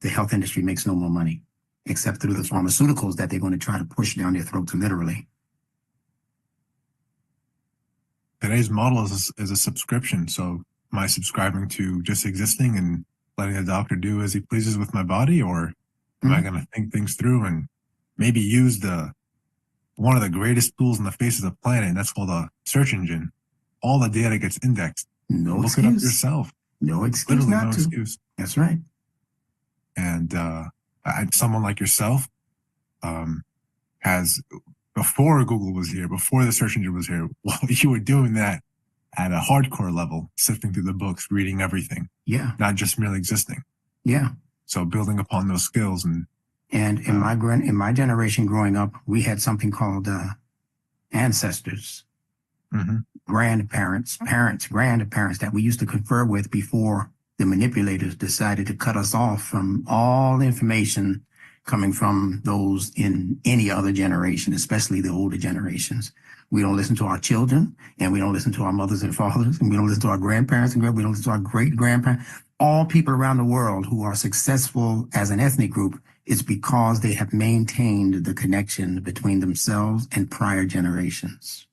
the health industry makes no more money, except through the pharmaceuticals that they're going to try to push down their throats, literally. Today's model is a subscription. So am I subscribing to just existing and letting the doctor do as he pleases with my body? Or am I going to think things through and maybe use one of the greatest tools on the face of the planet, and that's called a search engine? All the data gets indexed. No excuse. Look it up yourself. No excuse. Literally not no to. excuse. That's right. And someone like yourself has, before Google was here, before the search engine was here, well, you were doing that at a hardcore level, sifting through the books, reading everything. Yeah. Not just merely existing. Yeah. So building upon those skills. And in my generation growing up, we had something called ancestors, grandparents, grandparents that we used to confer with before the manipulators decided to cut us off from all information coming from those in any other generation, especially the older generations. We don't listen to our children, and we don't listen to our mothers and fathers, and we don't listen to our grandparents, and we don't listen to our great-grandparents. All people around the world who are successful as an ethnic group, it's because they have maintained the connection between themselves and prior generations.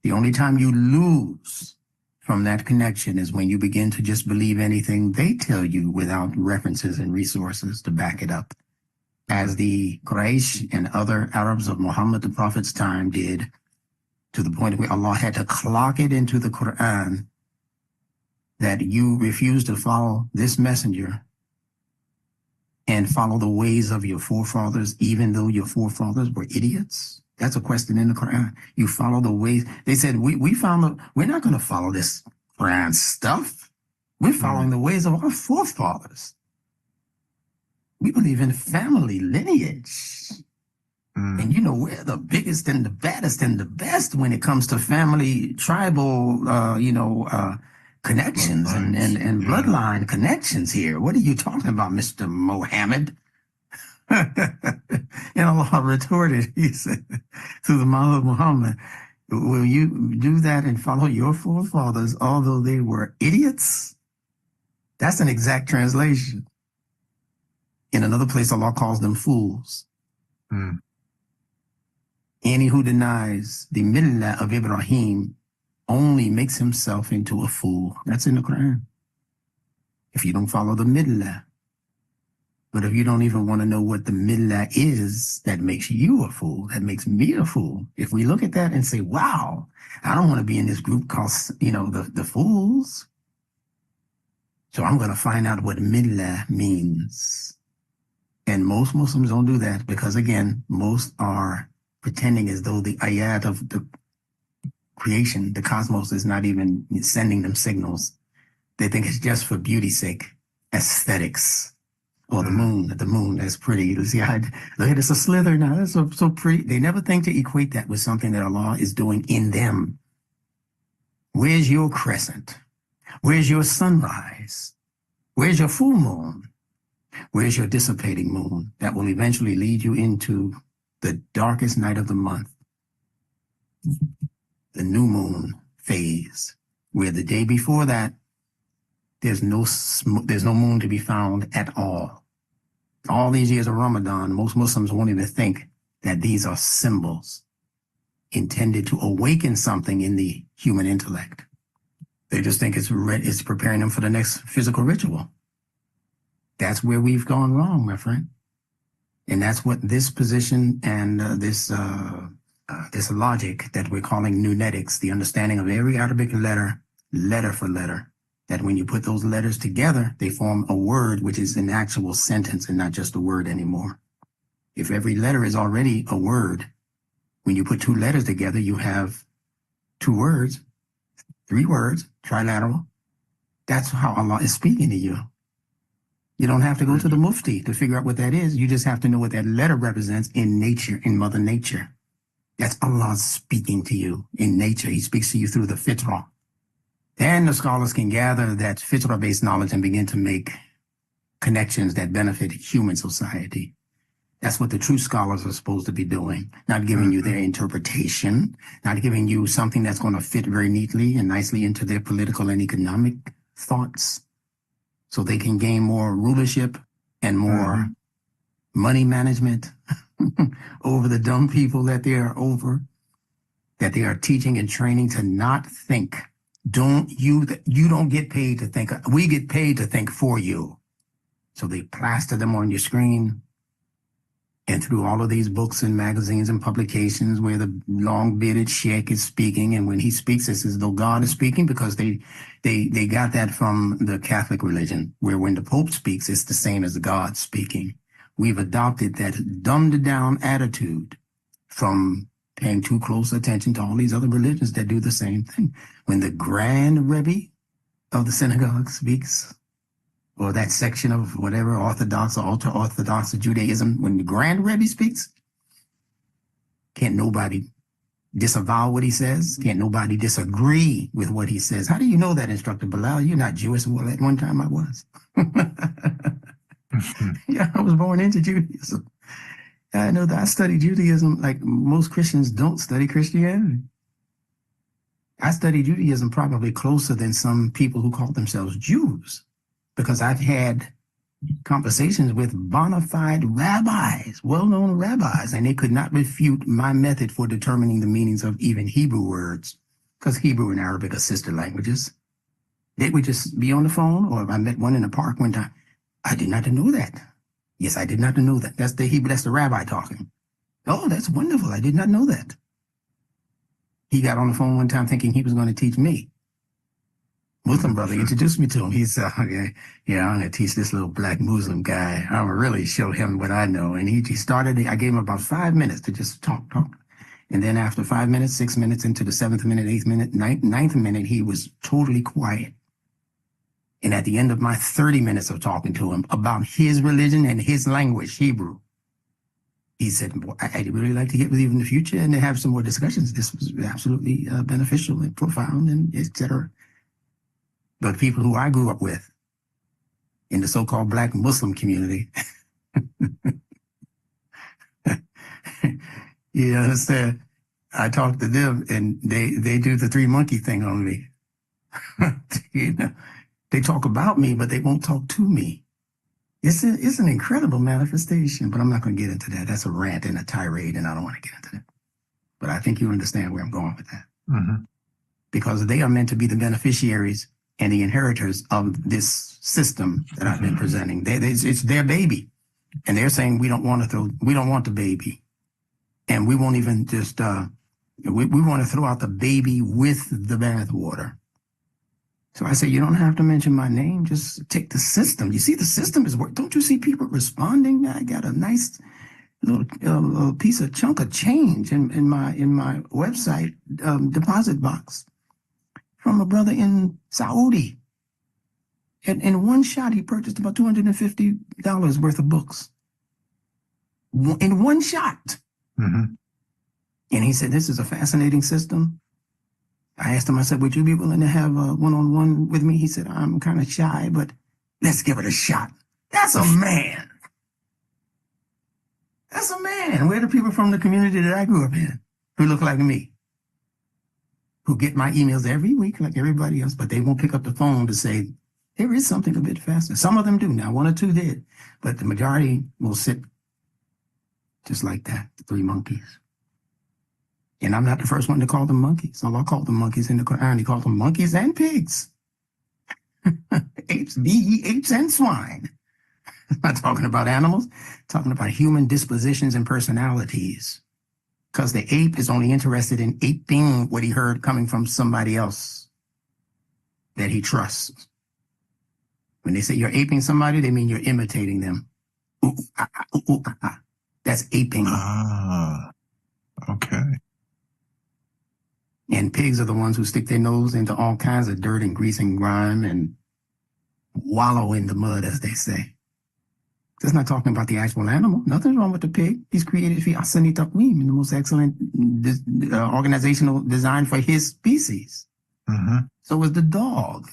The only time you lose from that connection is when you begin to just believe anything they tell you without references and resources to back it up, as the Quraysh and other Arabs of Muhammad the Prophet's time did, to the point where Allah had to clock it into the Quran that you refuse to follow this messenger and follow the ways of your forefathers, even though your forefathers were idiots. That's a question in the Quran. You follow the ways. They said, we're not going to follow this Quran stuff. We're following the ways of our forefathers. We believe in family lineage. And we're the biggest and the baddest and the best when it comes to family, tribal, connections and bloodline connections here. What are you talking about, Mr. Mohammed? And Allah retorted, he said, to the mouth of Muhammad, will you do that and follow your forefathers, although they were idiots? That's an exact translation. In another place, Allah calls them fools. Any who denies the millah of Ibrahim only makes himself into a fool. That's in the Quran. If you don't follow the millah. But if you don't even want to know what the millah is, that makes you a fool. That makes me a fool. If we look at that and say, wow, I don't want to be in this group called, the fools. So I'm going to find out what millah means. And most Muslims don't do that because, again, most are pretending as though the ayat of the creation, the cosmos, is not even sending them signals. They think it's just for beauty's sake, aesthetics. Or the moon, that's pretty. Look at it's a slither now. That's so pretty. They never think to equate that with something that Allah is doing in them. Where's your crescent? Where's your sunrise? Where's your full moon? Where's your dissipating moon that will eventually lead you into the darkest night of the month? The new moon phase, where the day before that, there's no moon to be found at all. All these years of Ramadan, most Muslims won't even think that these are symbols intended to awaken something in the human intellect. They just think it's preparing them for the next physical ritual. That's where we've gone wrong, my friend. And that's what this position and this logic that we're calling nunetics, the understanding of every Arabic letter for letter, that when you put those letters together, they form a word, which is an actual sentence and not just a word anymore. If every letter is already a word, when you put two letters together, you have 2 words, 3 words, trilateral. That's how Allah is speaking to you. You don't have to go to the mufti to figure out what that is. You just have to know what that letter represents in nature, in Mother Nature. That's Allah speaking to you in nature. He speaks to you through the fitrah. And the scholars can gather that fitrah-based knowledge and begin to make connections that benefit human society. That's what the true scholars are supposed to be doing, not giving you their interpretation, not giving you something that's going to fit very neatly and nicely into their political and economic thoughts so they can gain more rulership and more money management over the dumb people that they are over, that they are teaching and training to not think. You don't get paid to think. We get paid to think for you. So they plaster them on your screen. And through all of these books and magazines and publications where the long-bearded sheikh is speaking, and when he speaks, it's as though God is speaking, because they got that from the Catholic religion, where when the Pope speaks, it's the same as God speaking. We've adopted that dumbed-down attitude from paying too close attention to all these other religions that do the same thing. When the Grand Rebbe of the synagogue speaks, or that section of whatever Orthodox or ultra-Orthodox Judaism, when the Grand Rebbe speaks, can't nobody disavow what he says? Can't nobody disagree with what he says? How do you know that, Instructor Bilal? You're not Jewish. Well, at one time I was. Yeah, I was born into Judaism. I know that I studied Judaism like most Christians don't study Christianity. I studied Judaism probably closer than some people who call themselves Jews, because I've had conversations with bona fide rabbis, well-known rabbis, and they could not refute my method for determining the meanings of even Hebrew words, because Hebrew and Arabic are sister languages. They would just be on the phone, or if I met one in the park one time, I did not know that. Yes, I did not know that. That's the Hebrew, that's the rabbi talking. Oh, that's wonderful. I did not know that. He got on the phone one time thinking he was going to teach me. Muslim brother introduced me to him. He said, okay, yeah, I'm going to teach this little black Muslim guy. I'm going to really show him what I know. And he started, I gave him about 5 minutes to just talk. And then after 5 minutes, 6 minutes into the 7th minute, 8th minute, ninth minute, he was totally quiet. And at the end of my 30 minutes of talking to him about his religion and his language, Hebrew, he said, well, I'd really like to get with you in the future and to have some more discussions. This was absolutely beneficial and profound, and et cetera. But people who I grew up with in the so-called black Muslim community, you understand, I talk to them and they do the three monkey thing on me. You know, they talk about me, but they won't talk to me. It's an incredible manifestation, but I'm not going to get into that. That's a rant and a tirade, and I don't want to get into that. But I think you understand where I'm going with that. Mm-hmm. Because they are meant to be the beneficiaries and the inheritors of this system that I've been presenting. It's their baby. And they're saying we don't want the baby. And we won't even just, we want to throw out the baby with the bathwater. So I say, you don't have to mention my name, just take the system. You see, the system is working. Don't you see people responding? I got a nice little chunk of change in my website deposit box from a brother in Saudi. And in one shot, he purchased about $250 worth of books. In one shot. Mm-hmm. And he said, this is a fascinating system. I asked him, I said, would you be willing to have a one-on-one with me? He said, I'm kind of shy, but let's give it a shot. That's a man. That's a man. Where are the people from the community that I grew up in who look like me, who get my emails every week like everybody else, but they won't pick up the phone to say, there is something a bit faster. Some of them do now. One or two did, but the majority will sit just like that, the three monkeys. And I'm not the first one to call them monkeys. Allah called them monkeys in the Quran. He called them monkeys and pigs. Apes, apes and swine. I'm not talking about animals, I'm talking about human dispositions and personalities. Because the ape is only interested in aping what he heard coming from somebody else that he trusts. When they say you're aping somebody, they mean you're imitating them. Ooh, ah, ah, ooh, ah, ah. That's aping. Ah, okay. And pigs are the ones who stick their nose into all kinds of dirt and grease and grime and wallow in the mud, as they say. That's not talking about the actual animal. Nothing's wrong with the pig. He's created fi ahsani taqweem, in the most excellent organizational design for his species. Mm-hmm. So is the dog.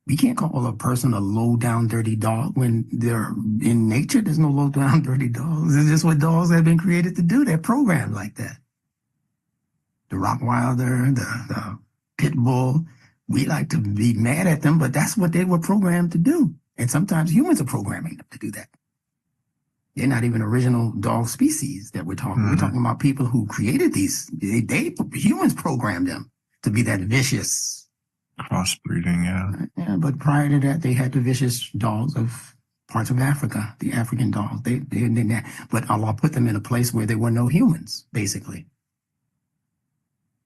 We can't call a person a low-down, dirty dog when they're in nature. There's no low-down, dirty dogs. It's just what dogs have been created to do. They're programmed like that. The Rottweiler, the pit bull, we like to be mad at them, but that's what they were programmed to do. And sometimes humans are programming them to do that. They're not even original dog species that we're talking. We're talking about people who created these. Humans programmed them to be that vicious. Crossbreeding, yeah. Yeah, but prior to that, they had the vicious dogs of parts of Africa, the African dogs. But Allah put them in a place where there were no humans, basically.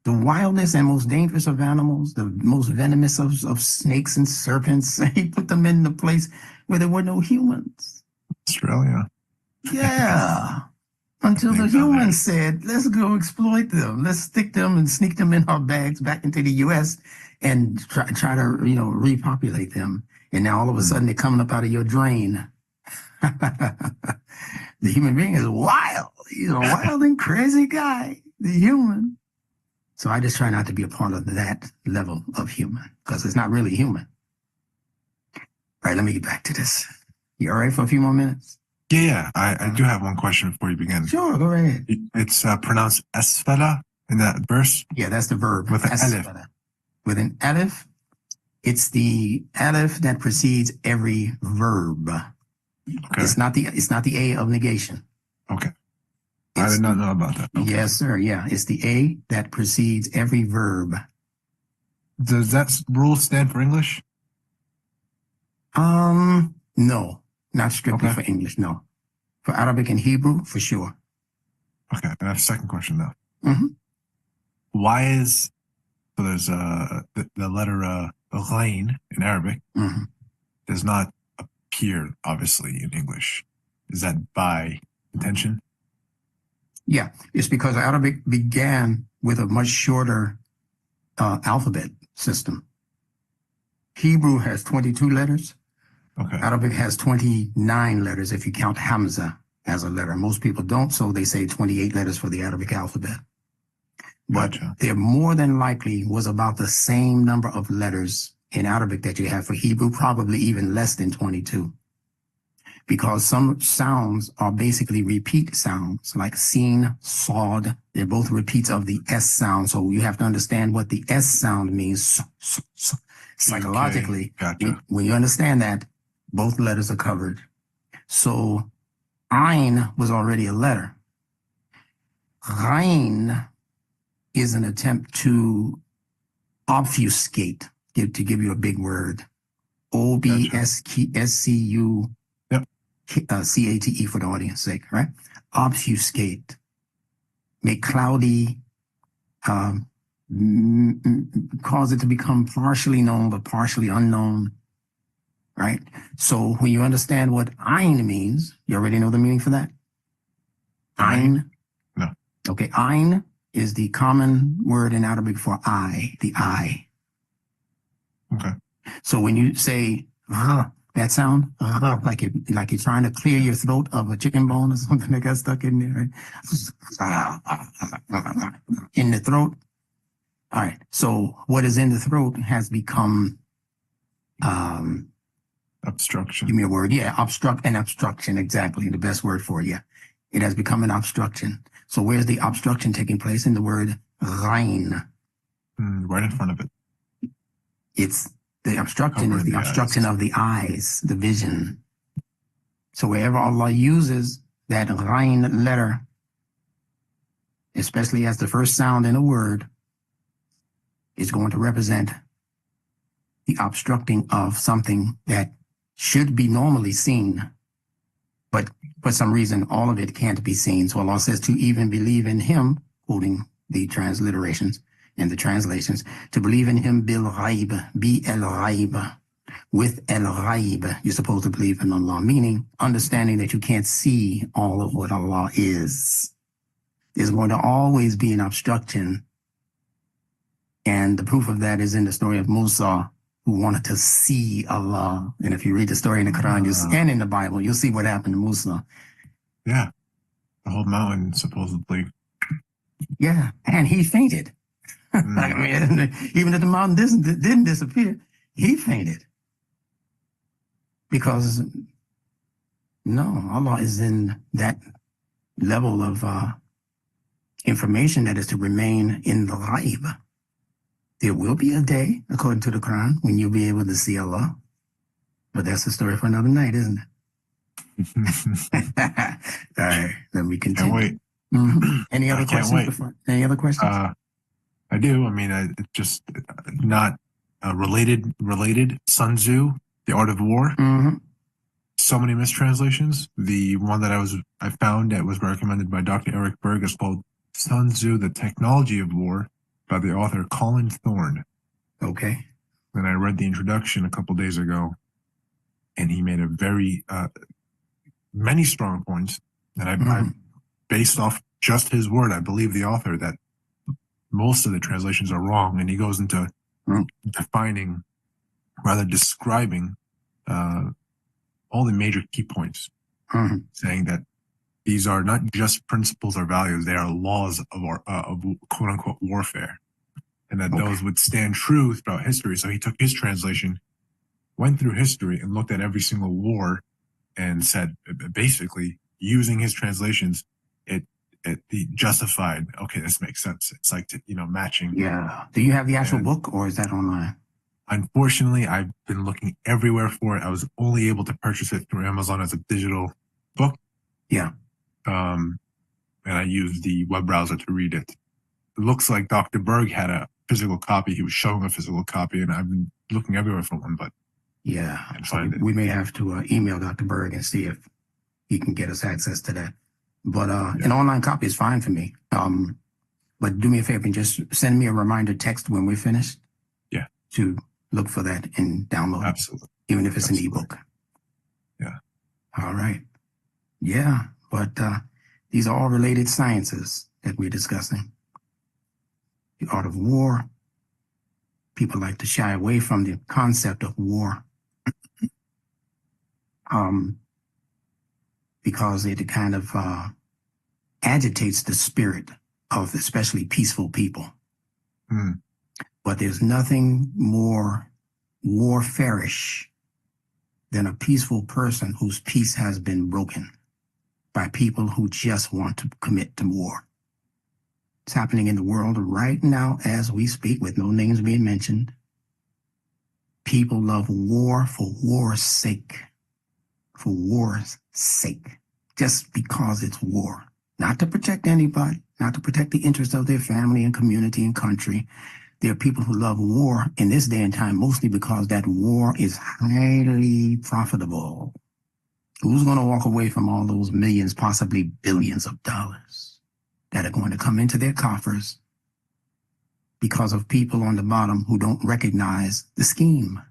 The wildest and most dangerous of animals, the most venomous of snakes and serpents, he put them in the place where there were no humans. Australia. Yeah. Until the humans said, let's go exploit them. Let's stick them and sneak them in our bags back into the U.S. and try to, repopulate them. And now all of a sudden they're coming up out of your drain. The human being is wild. He's a wild and crazy guy, the human. So I just try not to be a part of that level of human because it's not really human. All right, let me get back to this. You all right for a few more minutes? Yeah, I do have one question before you begin. Sure, go ahead. It's pronounced asfala in that verse? Yeah, that's the verb. With an alif. With an alif, it's the alif that precedes every verb. Okay. It's not the A of negation. Okay. I did not know about that. Okay. Yes, sir. Yeah, it's the A that precedes every verb. Does that rule stand for English? No. Not strictly for English, no. For Arabic and Hebrew, for sure. Okay, I have a second question though. Mm-hmm. Why is there's the letter ghain in Arabic does not appear obviously in English? Is that by intention? Yeah, it's because Arabic began with a much shorter alphabet system. Hebrew has 22 letters. Okay. Arabic has 29 letters if you count Hamza as a letter. Most people don't, so they say 28 letters for the Arabic alphabet. But Gotcha. there more than likely was about the same number of letters in Arabic that you have for Hebrew, probably even less than 22. Because some sounds are basically repeat sounds, like sin, sod. They're both repeats of the S sound. So you have to understand what the S sound means psychologically. Okay. Gotcha. When you understand that, both letters are covered. So Ain was already a letter. Ghain is an attempt to obfuscate, to give you a big word. O-B-S-C-U-C-A-T-E for the audience sake, right? Obfuscate. Make cloudy, cause it to become partially known but partially unknown. Right? So when you understand what Ain means, you already know the meaning for that? Ain? No. Okay, Ain is the common word in Arabic for eye, the eye. Okay. So when you say that sound, like you're trying to clear your throat of a chicken bone or something that got stuck in there, right? In the throat. All right. So what is in the throat has become obstruction. Give me a word. Yeah, obstruction. Exactly. The best word for it. Yeah. It has become an obstruction. So where's the obstruction taking place? In the word ghain. Right in front of it. It's the obstruction Covering is the obstruction of the eyes, the vision. So wherever Allah uses that ghain letter, especially as the first sound in a word, is going to represent the obstructing of something that should be normally seen, but for some reason, all of it can't be seen. So Allah says to even believe in Him, quoting the transliterations and the translations, to believe in Him bil ghaib, bi-el-ghaib, with el-ghaib. You're supposed to believe in Allah, meaning understanding that you can't see all of what Allah is. There's going to always be an obstruction. And the proof of that is in the story of Musa, who wanted to see Allah. And if you read the story in the Quran and in the Bible, you'll see what happened to Musa. Yeah. The whole mountain, supposedly. Yeah. And he fainted. I mean, even if the mountain didn't disappear, he fainted. Because, no, Allah is in that level of information that is to remain in the ghaib. There will be a day, according to the Quran, when you'll be able to see Allah. But that's a story for another night, isn't it? All right, let me continue. Can't wait. Any other questions? Any other questions? I do. I mean, it's just not related. Sun Tzu, The Art of War. So many mistranslations. The one that I found that was recommended by Dr. Eric Berg is called Sun Tzu, The Technology of War, by the author Colin Thorne. Okay. And I read the introduction a couple days ago, and he made a very many strong points. And I based off just his word, I believe the author that most of the translations are wrong, and he goes into describing all the major key points, saying that these are not just principles or values; they are laws of our of quote unquote warfare, and that those would stand true throughout history. So he took his translation, went through history, and looked at every single war, and said basically using his translations, it justified. Okay, this makes sense. It's like matching. Yeah. Do you have the actual book, or is that online? Unfortunately, I've been looking everywhere for it. I was only able to purchase it through Amazon as a digital book. Yeah. And I used the web browser to read it. It looks like Dr. Berg had a physical copy. He was showing a physical copy, and I've been looking everywhere for one, but yeah, I can't find it. We may have to email Dr. Berg and see if he can get us access to that. But an online copy is fine for me. But do me a favor and just send me a reminder text when we're finished. Yeah. To look for that and download it. Absolutely. Even if it's an ebook. Yeah. All right. Yeah. But these are all related sciences that we're discussing. The art of war. People like to shy away from the concept of war. Because it kind of agitates the spirit of especially peaceful people. But there's nothing more warfarish than a peaceful person whose peace has been broken by people who just want to commit to war. It's happening in the world right now as we speak, with no names being mentioned. People love war for war's sake. For war's sake. Just because it's war. Not to protect anybody, not to protect the interests of their family and community and country. There are people who love war in this day and time mostly because that war is highly profitable. Who's going to walk away from all those millions, possibly billions of dollars that are going to come into their coffers because of people on the bottom who don't recognize the scheme?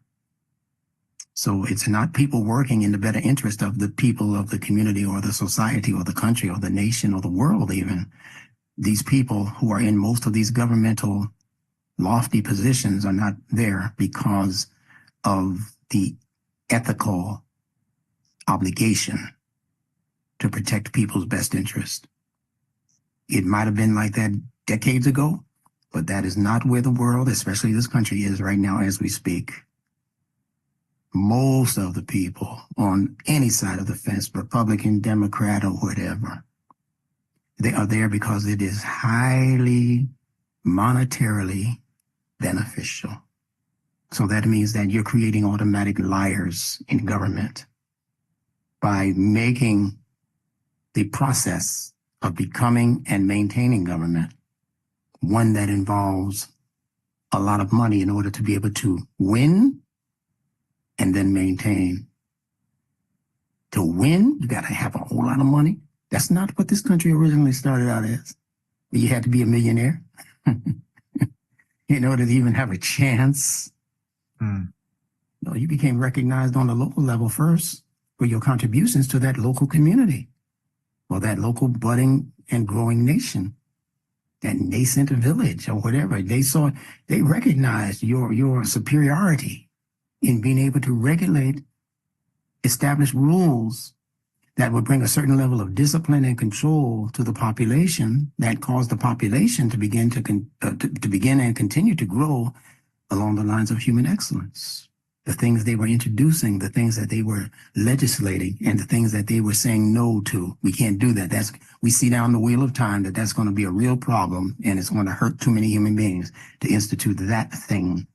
So it's not people working in the better interest of the people of the community or the society or the country or the nation or the world even. These people who are in most of these governmental lofty positions are not there because of the ethical obligation to protect people's best interest. It might have been like that decades ago, but that is not where the world, especially this country, is right now as we speak. Most of the people on any side of the fence, Republican, Democrat, or whatever, they are there because it is highly monetarily beneficial. So that means that you're creating automatic liars in government by making the process of becoming and maintaining government one that involves a lot of money in order to be able to win and then maintain. To win, you got to have a whole lot of money. That's not what this country originally started out as. You had to be a millionaire in order to even have a chance. No, you became recognized on the local level first for your contributions to that local community or that local budding and growing nation, that nascent village or whatever. They recognized your superiority in being able to regulate, establish rules that would bring a certain level of discipline and control to the population that caused the population to begin to begin and continue to grow along the lines of human excellence. The things they were introducing, the things that they were legislating, and the things that they were saying no to. We can't do that. We see down the wheel of time that's going to be a real problem, and it's going to hurt too many human beings to institute that thing.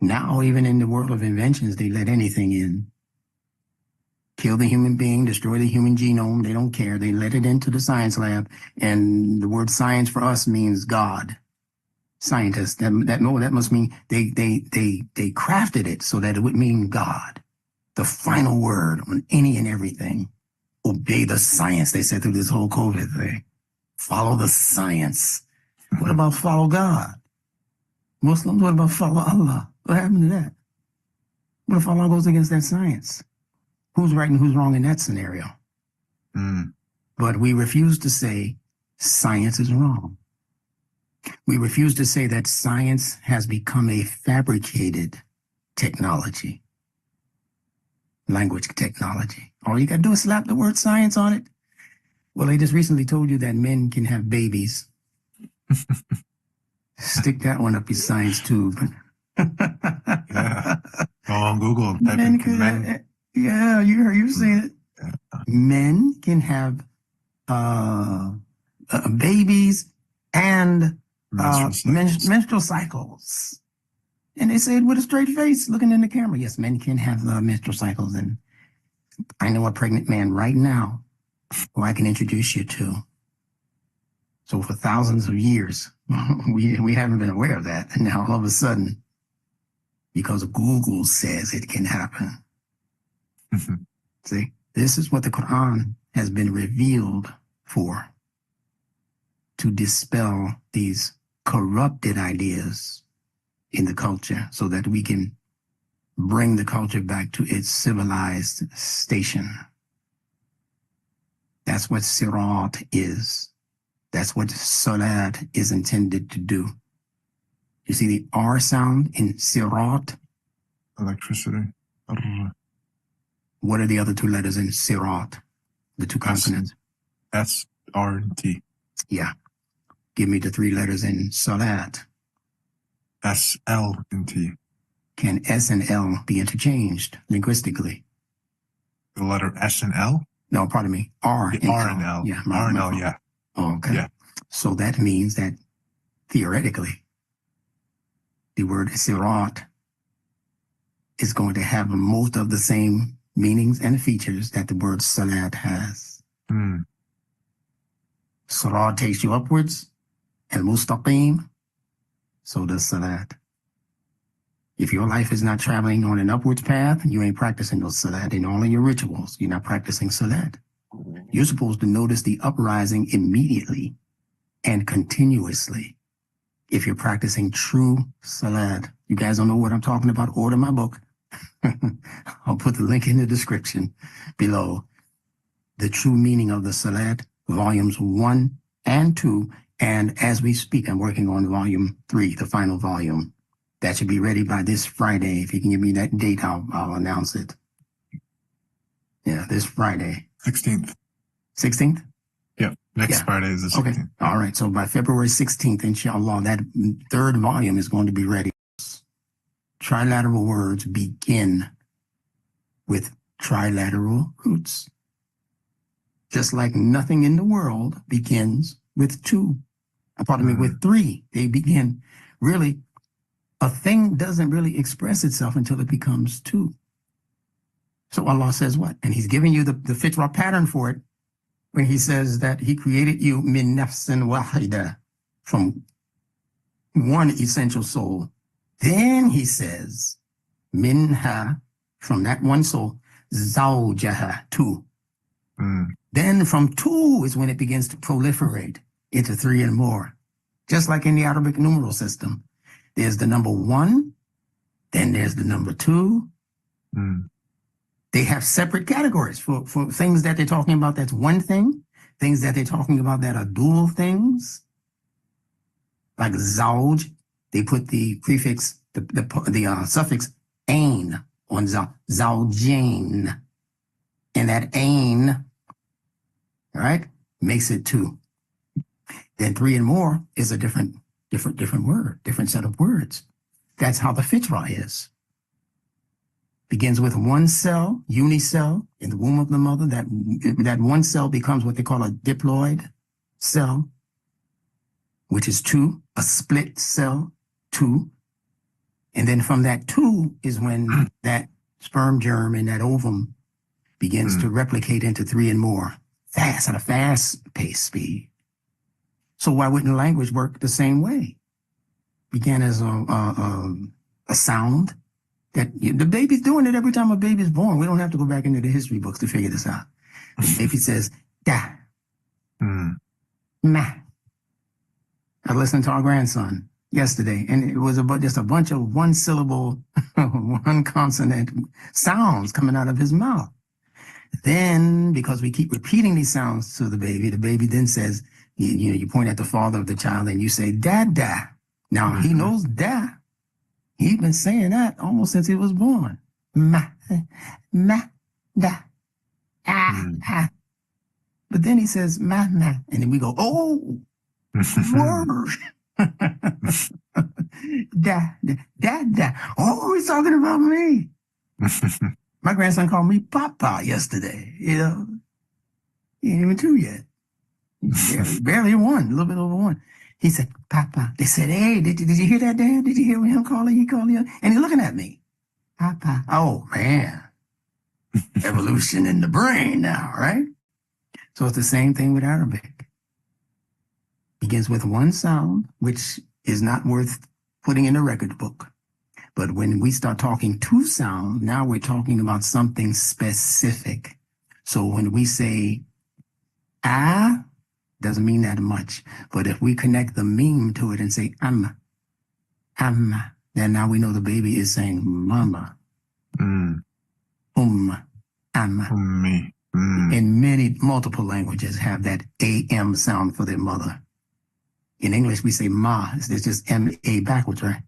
Now, even in the world of inventions, they let anything in. Kill the human being, destroy the human genome. They don't care. They let it into the science lab. And the word science for us means God. Scientists, that must mean they crafted it so that it would mean God. The final word on any and everything. Obey the science, they said through this whole COVID thing. Follow the science. What about follow God? Muslims, what about follow Allah? What happened to that? What if Allah goes against that science? Who's right and who's wrong in that scenario? But we refuse to say science is wrong. We refuse to say that science has become a fabricated technology, language technology. All you got to do is slap the word science on it. Well, they just recently told you that men can have babies. Stick that one up your science tube. Yeah. Go on Google. Yeah, you've seen it. Yeah. Men can have babies and menstrual cycles. And they say it with a straight face, looking in the camera. Yes, men can have menstrual cycles. And I know a pregnant man right now who I can introduce you to. So for thousands of years, we haven't been aware of that. And now all of a sudden, because Google says it can happen. See, this is what the Quran has been revealed for, to dispel these corrupted ideas in the culture so that we can bring the culture back to its civilized station. That's what sirat is. That's what salat is intended to do. You see the R sound in sirat? Electricity. What are the other two letters in sirat? The two consonants? S, R, and T. Yeah. Give me the three letters in salat. S, L, and T. Can S and L be interchanged linguistically? The letter S and L? No, pardon me. R and R L. and L. Yeah, R and L, yeah. Oh, okay. Yeah. So that means that theoretically, the word sirat is going to have most of the same meanings and features that the word salat has. Sirat takes you upwards, and mustaqim, so does salat. If your life is not traveling on an upwards path, you ain't practicing those salat. In all of your rituals, you're not practicing salat. You're supposed to notice the uprising immediately and continuously if you're practicing true salat. You guys don't know what I'm talking about? Order my book. I'll put the link in the description below. The true meaning of the salat, volumes 1 and 2. And as we speak, I'm working on volume 3, the final volume. That should be ready by this Friday. If you can give me that date, I'll announce it. Yeah, this Friday. 16th. 16th? Yeah, next Friday is the 16th. Okay, all right. So by February 16th, inshallah, that third volume is going to be ready. Trilateral words begin with trilateral roots. Just like nothing in the world begins with two. Pardon me, with three. They begin, really, a thing doesn't really express itself until it becomes two. So Allah says what? And He's giving you the fitrah pattern for it when He says that He created you min nafsin wahida, from one essential soul. Then He says, minha, from that one soul, zawjaha, two. Then from two is when it begins to proliferate into three and more. Just like in the Arabic numeral system. There's the number 1, then there's the number 2. They have separate categories for things that they're talking about that's one thing, things that they're talking about that are dual things. Like zawj, they put the prefix, the suffix ain, on zawjain. And that ain, right, makes it two. Then three and more is a different word, different set of words. That's how the fitra is. Begins with one cell, unicell, in the womb of the mother. That one cell becomes what they call a diploid cell, which is two, a split cell, two. And then from that two is when that sperm germ in that ovum begins to replicate into three and more, fast, at a fast pace speed. So why wouldn't language work the same way? Began as a sound that the baby's doing it every time a baby's born. We don't have to go back into the history books to figure this out. The baby says, da, ma. I listened to our grandson yesterday, and it was just a bunch of one syllable, one consonant sounds coming out of his mouth. Then, because we keep repeating these sounds to the baby then says, you point at the father of the child and you say, da. Now, he knows da. He's been saying that almost since he was born. Ma, da, ah. But then he says, ma. And then we go, oh, word. da. Oh, he's talking about me. My grandson called me Papa yesterday, He ain't even two yet. Barely one, a little bit over one. He said, Papa. They said, hey, did you hear that, Dad? Did you hear him calling? He called you. And he's looking at me. Papa. Oh, man. Evolution in the brain now, right? So it's the same thing with Arabic. Begins with one sound, which is not worth putting in a record book. But when we start talking two sound, now we're talking about something specific. So when we say doesn't mean that much. But if we connect the meme to it and say am, then now we know the baby is saying mama. Am. And multiple languages have that am sound for their mother. In English, we say ma. It's just M-A backwards, right?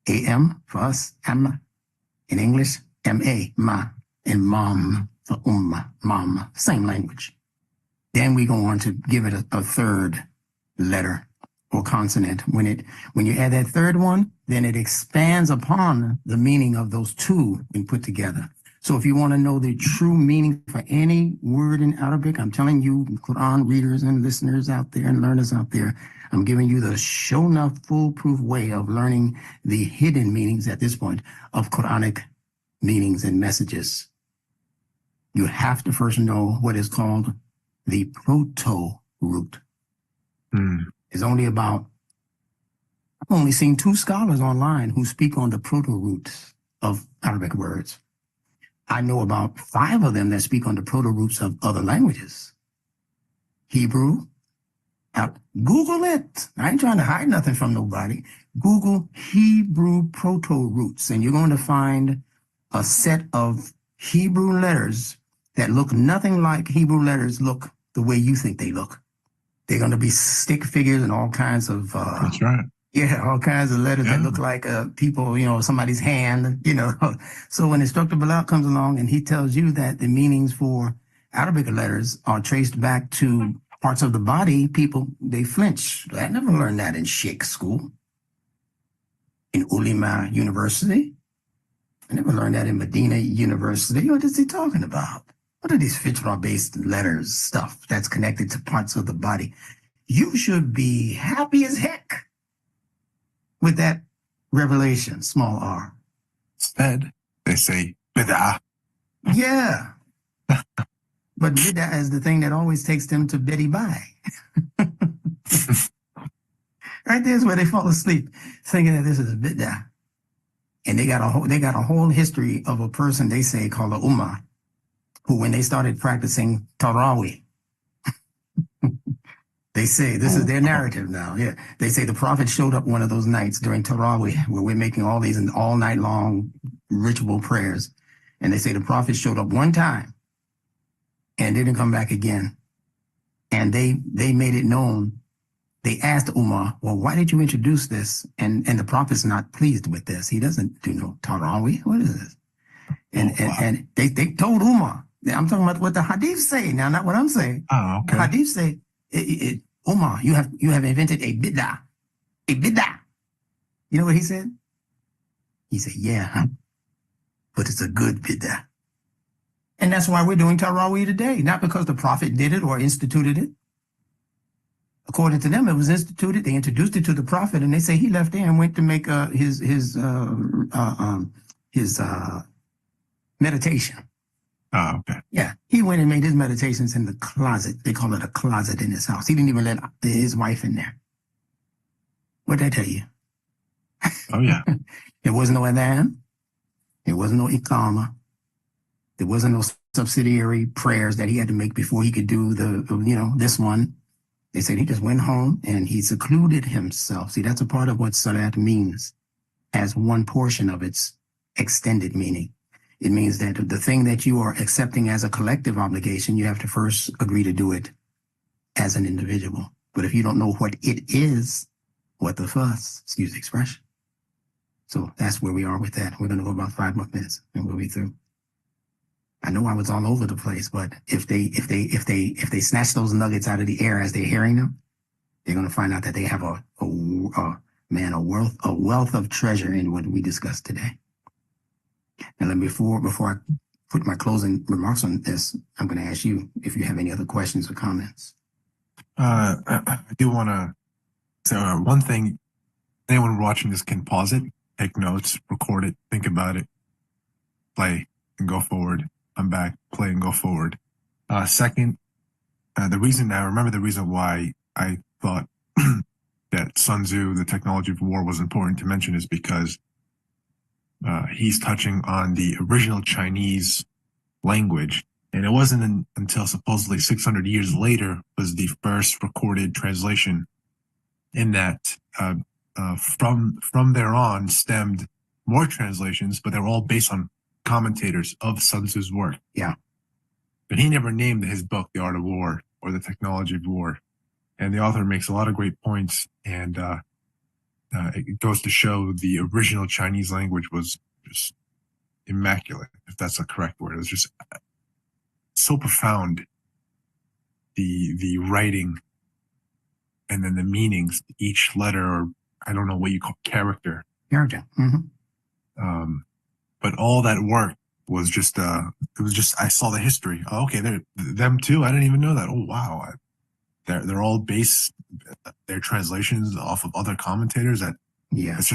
A-M for us, am. In English, M-A, ma. And mom for mom. Same language. Then we go on to give it a third letter or consonant. When you add that third one, then it expands upon the meaning of those two when put together. So if you want to know the true meaning for any word in Arabic, I'm telling you, Quran readers and listeners out there and learners out there, I'm giving you the show enough foolproof way of learning the hidden meanings at this point of Quranic meanings and messages. You have to first know what is called the proto-root. There's I've only seen 2 scholars online who speak on the proto-roots of Arabic words. I know about 5 of them that speak on the proto-roots of other languages. Hebrew. Google it. I ain't trying to hide nothing from nobody. Google Hebrew proto-roots, and you're going to find a set of Hebrew letters that look nothing like Hebrew letters look the way you think they look. They're going to be stick figures and all kinds of that's right. Yeah, all kinds of letters that look like people, somebody's hand, So when Instructor Bilal comes along and he tells you that the meanings for Arabic letters are traced back to parts of the body, people, they flinch. I never learned that in Sheikh school, in Ulema University. I never learned that in Medina University. What is he talking about? What are these fitra-based letters stuff that's connected to parts of the body? You should be happy as heck with that revelation, small r. Instead, they say bid'ah. Yeah. But bid'ah is the thing that always takes them to Betty Bye. Right there's where they fall asleep, thinking that this is bid'ah. And they got a whole history of a person they say called a ummah, who when they started practicing Tarawih, they say, this is their narrative now. Yeah. They say the prophet showed up one of those nights during Tarawih where we're making all these all night long ritual prayers. And they say the prophet showed up one time and didn't come back again. And they made it known. They asked Ummah, well, why did you introduce this? And the prophet's not pleased with this. He doesn't do no Tarawih. What is this? And they told Umar. I'm talking about what the hadith say now, not what I'm saying. Oh, okay. The hadith say, Umar, you have invented a bid'ah. A bid'ah. You know what he said? He said, yeah, but it's a good bid'ah. And that's why we're doing Tarawih today, not because the Prophet did it or instituted it. According to them, it was instituted. They introduced it to the Prophet, and they say he left there and went to make his meditation. Oh, okay. Yeah, he went and made his meditations in the closet. They call it a closet in his house. He didn't even let his wife in there. What'd I tell you? Oh, yeah. There was no adhan. There was no iqama. There wasn't no subsidiary prayers that he had to make before he could do this one. They said he just went home and he secluded himself. See, that's a part of what salat means as one portion of its extended meaning. It means that the thing that you are accepting as a collective obligation, you have to first agree to do it as an individual. But if you don't know what it is, what the fuss, excuse the expression. So that's where we are with that. We're going to go about 5 more minutes and we'll be through. I know I was all over the place, but if they snatch those nuggets out of the air as they're hearing them, they're going to find out that they have a wealth of treasure in what we discussed today. And then before I put my closing remarks on this, I'm going to ask you if you have any other questions or comments. I do want to say one thing. Anyone watching this can pause it, take notes, record it, think about it, play, and go forward. I'm back, play and go forward. Second, I remember the reason why I thought that Sun Tzu, the technology of war, was important to mention is because he's touching on the original Chinese language. And it wasn't until supposedly 600 years later was the first recorded translation, in that from there on stemmed more translations, but they're all based on commentators of Sun Tzu's work. Yeah. But he never named his book The Art of War or The Technology of War. And the author makes a lot of great points, and it goes to show the original Chinese language was just immaculate, if that's a correct word. It was just so profound, the writing, and then the meanings, each letter, or I don't know what you call character. Character. Mm-hmm. But all that work was just, I saw the history. Oh, okay, them too. I didn't even know that. Oh, wow. They're all based, their translations off of other commentators that, yeah, it's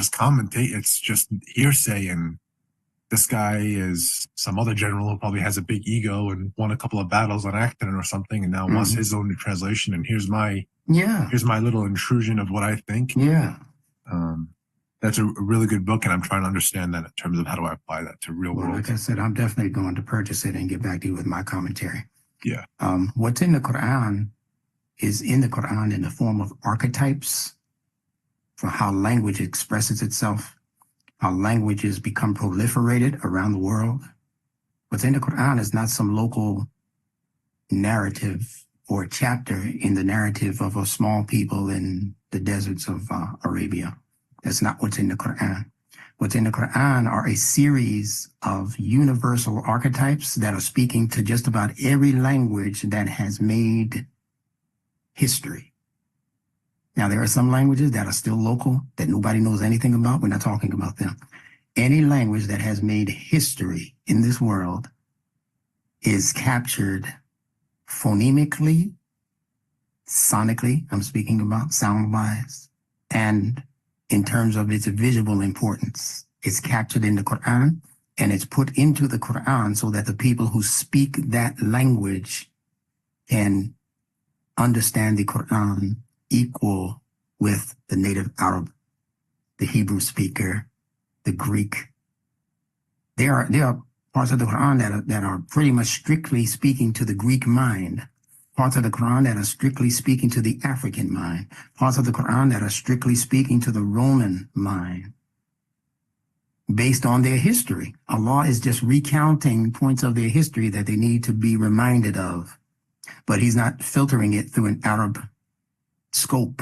just hearsay, and this guy is some other general who probably has a big ego and won a couple of battles on accident or something, and now wants his own translation, and here's my little intrusion of what I think. Yeah. That's a really good book, and I'm trying to understand that in terms of how do I apply that to real world. Like I said, I'm definitely going to purchase it and get back to you with my commentary. Yeah. What's in the Quran is in the Quran in the form of archetypes for how language expresses itself, how languages become proliferated around the world. What's in the Quran is not some local narrative or chapter in the narrative of a small people in the deserts of Arabia. That's not what's in the Quran. What's in the Quran are a series of universal archetypes that are speaking to just about every language that has made history. Now, there are some languages that are still local that nobody knows anything about. We're not talking about them. Any language that has made history in this world is captured phonemically, sonically, I'm speaking about sound-wise, and in terms of its visual importance. It's captured in the Quran, and it's put into the Quran so that the people who speak that language can understand the Quran equal with the native Arab, the Hebrew speaker, the Greek. There are parts of the Quran that are pretty much strictly speaking to the Greek mind, parts of the Quran that are strictly speaking to the African mind, parts of the Quran that are strictly speaking to the Roman mind, based on their history. Allah is just recounting points of their history that they need to be reminded of, but he's not filtering it through an Arab scope.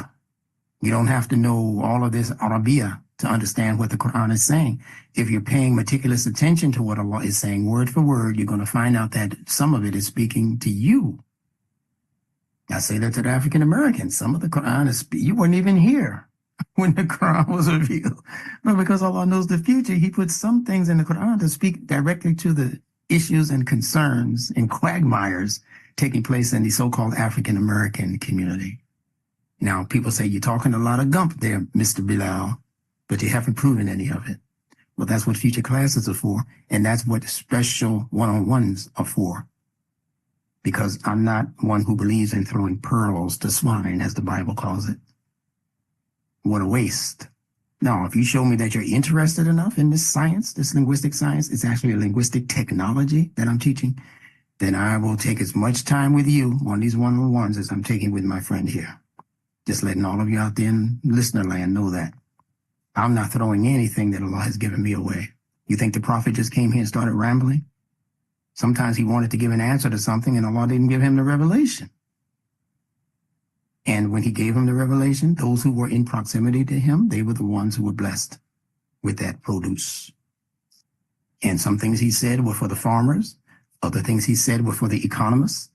You don't have to know all of this Arabiya to understand what the Quran is saying. If you're paying meticulous attention to what Allah is saying word for word, you're going to find out that some of it is speaking to you. I say that to the African Americans. Some of the Quran is, you weren't even here when the Quran was revealed. But because Allah knows the future, he puts some things in the Quran to speak directly to the issues and concerns and quagmires taking place in the so-called African American community. Now, people say you're talking a lot of gump there, Mr. Bilal, but you haven't proven any of it. Well, that's what future classes are for, and that's what special one-on-ones are for. Because I'm not one who believes in throwing pearls to swine, as the Bible calls it. What a waste. Now, if you show me that you're interested enough in this science, this linguistic science, it's actually a linguistic technology that I'm teaching, then I will take as much time with you on these one-on-ones as I'm taking with my friend here. Just letting all of you out there in listener land know that. I'm not throwing anything that Allah has given me away. You think the prophet just came here and started rambling? Sometimes he wanted to give an answer to something and Allah didn't give him the revelation. And when he gave him the revelation, those who were in proximity to him, they were the ones who were blessed with that produce. And some things he said were for the farmers. Other things he said were for the economists.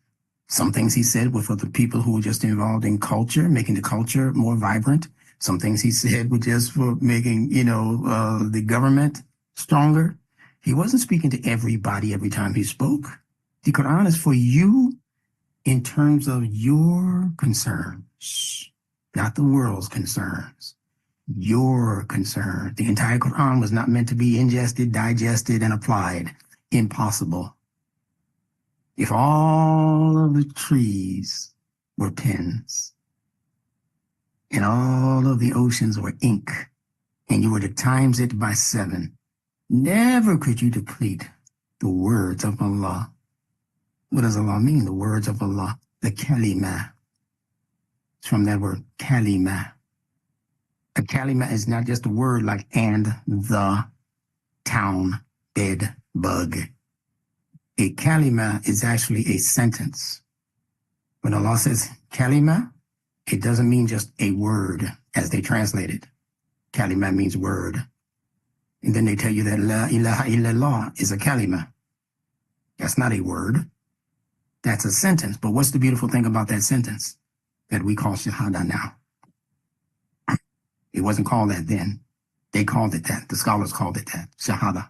Some things he said were for the people who were just involved in culture, making the culture more vibrant. Some things he said were just for making, the government stronger. He wasn't speaking to everybody every time he spoke. The Quran is for you in terms of your concerns, not the world's concerns. Your concern. The entire Quran was not meant to be ingested, digested, and applied. Impossible. If all of the trees were pens and all of the oceans were ink and you were to times it by 7, never could you deplete the words of Allah. What does Allah mean? The words of Allah, the kalima. It's from that word, kalima. A kalima is not just a word like and, the, town, bed, bug. A kalima is actually a sentence. When Allah says kalima, it doesn't mean just a word as they translate it. Kalima means word. And then they tell you that la ilaha illallah is a kalima. That's not a word. That's a sentence. But what's the beautiful thing about that sentence that we call shahada now? It wasn't called that then. They called it that. The scholars called it that, shahada.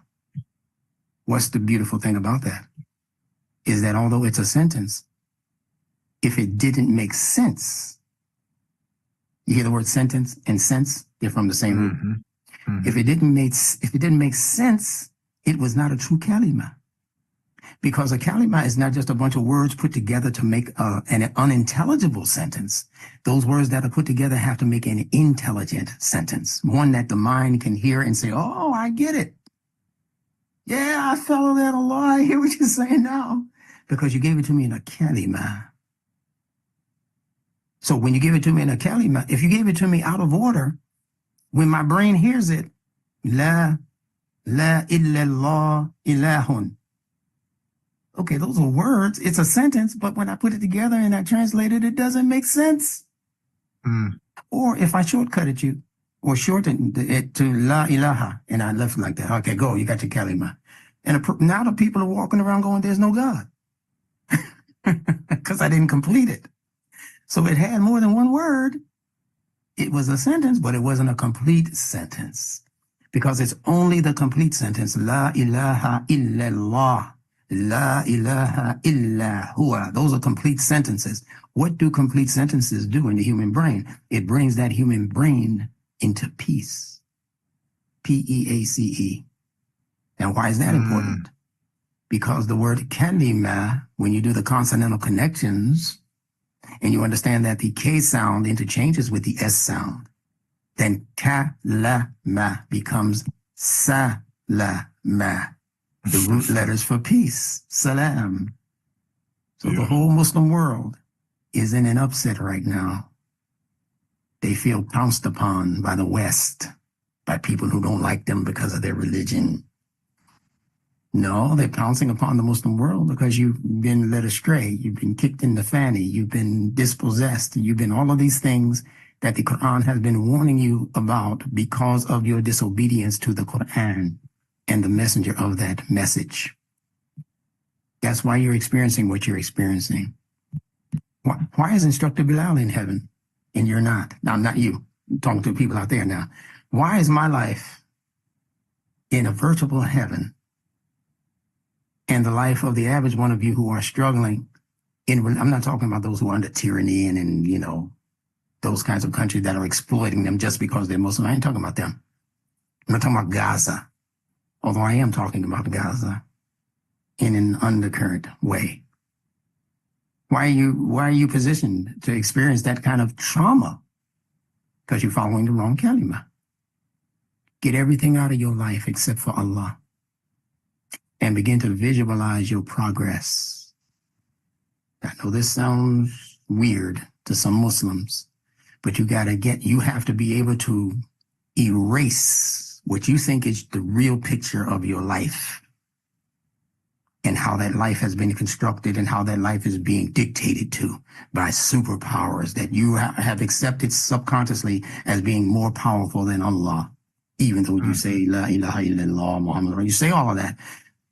What's the beautiful thing about that? Is that although it's a sentence, if it didn't make sense, you hear the word sentence and sense, they're from the same root. Mm-hmm. If it didn't make sense, it was not a true kalima. Because a kalima is not just a bunch of words put together to make an unintelligible sentence. Those words that are put together have to make an intelligent sentence, one that the mind can hear and say, oh, I get it. Yeah, I follow that a lot. I hear what you're saying now. Because you gave it to me in a kalima. So when you give it to me in a kalima, if you gave it to me out of order, when my brain hears it, la illallah ilahun. Okay, those are words. It's a sentence, but when I put it together and I translate it, it doesn't make sense. Or if I shortcutted you or shortened it to la ilaha and I left like that, okay, go, you got your kalima. And now the people are walking around going, there's no God. Because I didn't complete it. So it had more than one word. It was a sentence, but it wasn't a complete sentence. Because it's only the complete sentence, la ilaha illallah. La ilaha illa huwa. Those are complete sentences. What do complete sentences do in the human brain? It brings that human brain into peace. Peace. Now, why is that important? Because the word kalima, when you do the consonantal connections, and you understand that the K sound interchanges with the S sound, then kalama becomes salama. The root letters for peace, salam. So the whole Muslim world is in an upset right now. They feel pounced upon by the West, by people who don't like them because of their religion. No, they're pouncing upon the Muslim world because you've been led astray. You've been kicked in the fanny. You've been dispossessed. You've been all of these things that the Quran has been warning you about because of your disobedience to the Quran and the messenger of that message. That's why you're experiencing what you're experiencing. Why is Instructor Bilal in heaven and you're not? Now, not you. I'm talking to people out there now. Why is my life in a virtual heaven and the life of the average one of you who are struggling I'm not talking about those who are under tyranny and in, those kinds of countries that are exploiting them just because they're Muslim. I ain't talking about them. I'm not talking about Gaza, although I am talking about Gaza in an undercurrent way. Why are you positioned to experience that kind of trauma? Because you're following the wrong kalima. Get everything out of your life except for Allah and begin to visualize your progress. I know this sounds weird to some Muslims, but you have to be able to erase what you think is the real picture of your life and how that life has been constructed and how that life is being dictated to by superpowers that you have accepted subconsciously as being more powerful than Allah, even though you say, La ilaha illallah, Muhammad, you say all of that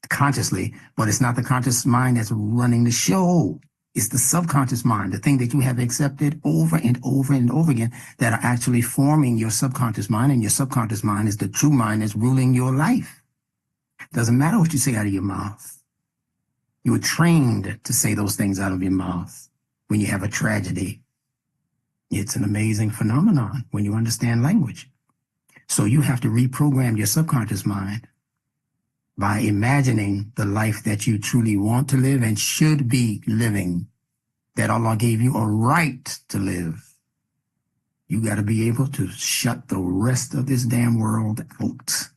consciously, but it's not the conscious mind that's running the show. It's the subconscious mind, the thing that you have accepted over and over and over again that are actually forming your subconscious mind, and your subconscious mind is the true mind that's ruling your life. Doesn't matter what you say out of your mouth. You were trained to say those things out of your mouth when you have a tragedy. It's an amazing phenomenon when you understand language. So you have to reprogram your subconscious mind by imagining the life that you truly want to live and should be living, that Allah gave you a right to live. You got to be able to shut the rest of this damn world out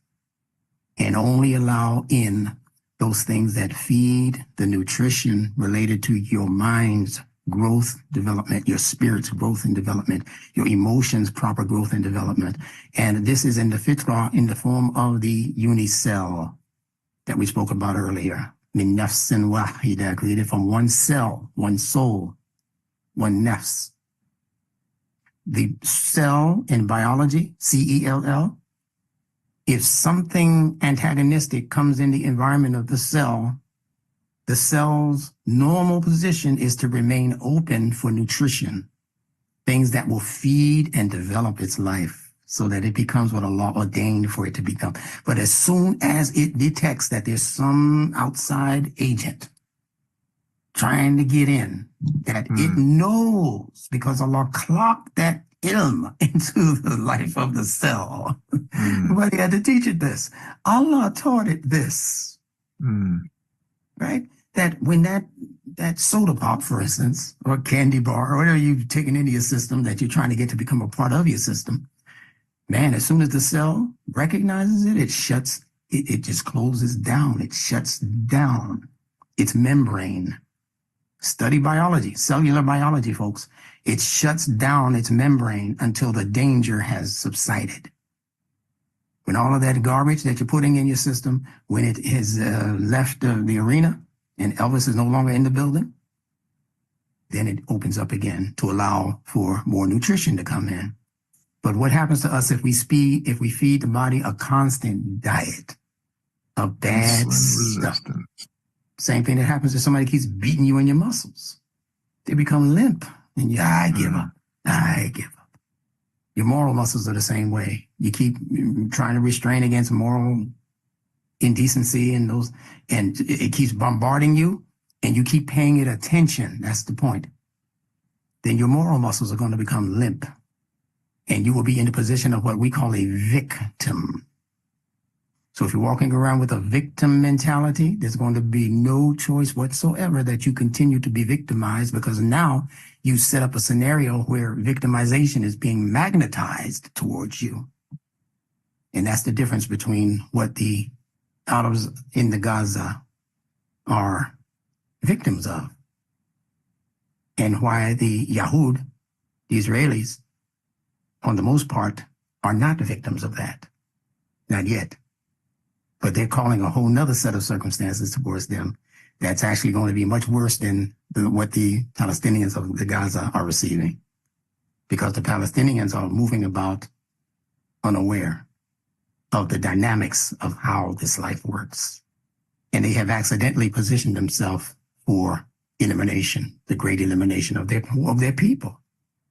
and only allow in those things that feed the nutrition related to your mind's growth, development, your spirit's growth and development, your emotions' proper growth and development. And this is in the fitrah in the form of the unicell that we spoke about earlier. Min nafsin wahida, created from one cell, one soul, one nafs. The cell in biology, C-E-L-L, if something antagonistic comes in the environment of the cell's normal position is to remain open for nutrition, things that will feed and develop its life, so that it becomes what Allah ordained for it to become. But as soon as it detects that there's some outside agent trying to get in, that it knows, because Allah clocked that ilm into the life of the cell. But he had to teach it this. Allah taught it this. Right? That when that soda pop, for instance, or candy bar, or whatever you've taken into your system that you're trying to get to become a part of your system, man, as soon as the cell recognizes it, it just closes down. It shuts down its membrane. Study biology, cellular biology, folks. It shuts down its membrane until the danger has subsided. When all of that garbage that you're putting in your system, when it has left the arena and Elvis is no longer in the building, then it opens up again to allow for more nutrition to come in. But what happens to us if we feed the body a constant diet of bad stuff? Same thing that happens if somebody keeps beating you in your muscles. They become limp, and I give up. I give up. Your moral muscles are the same way. You keep trying to restrain against moral indecency and it keeps bombarding you, and you keep paying it attention. That's the point. Then your moral muscles are going to become limp. And you will be in the position of what we call a victim. So if you're walking around with a victim mentality, there's going to be no choice whatsoever that you continue to be victimized, because now you set up a scenario where victimization is being magnetized towards you. And that's the difference between what the Arabs in the Gaza are victims of and why the Yahud, the Israelis, on the most part, are not victims of that. Not yet. But they're calling a whole nother set of circumstances towards them that's actually going to be much worse than what the Palestinians of the Gaza are receiving. because the Palestinians are moving about unaware of the dynamics of how this life works. And they have accidentally positioned themselves for elimination, the great elimination of their people,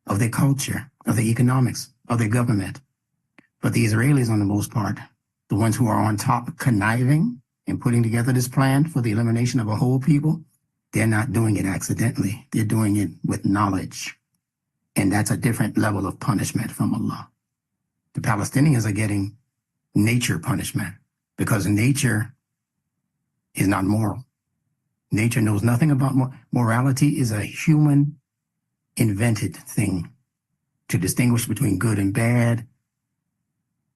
of their culture, of their economics, of their government. But the Israelis, on the most part, the ones who are on top conniving and putting together this plan for the elimination of a whole people, they're not doing it accidentally. They're doing it with knowledge. And that's a different level of punishment from Allah. The Palestinians are getting nature punishment because nature is not moral. Nature knows nothing about morality. Is a human invented thing to distinguish between good and bad.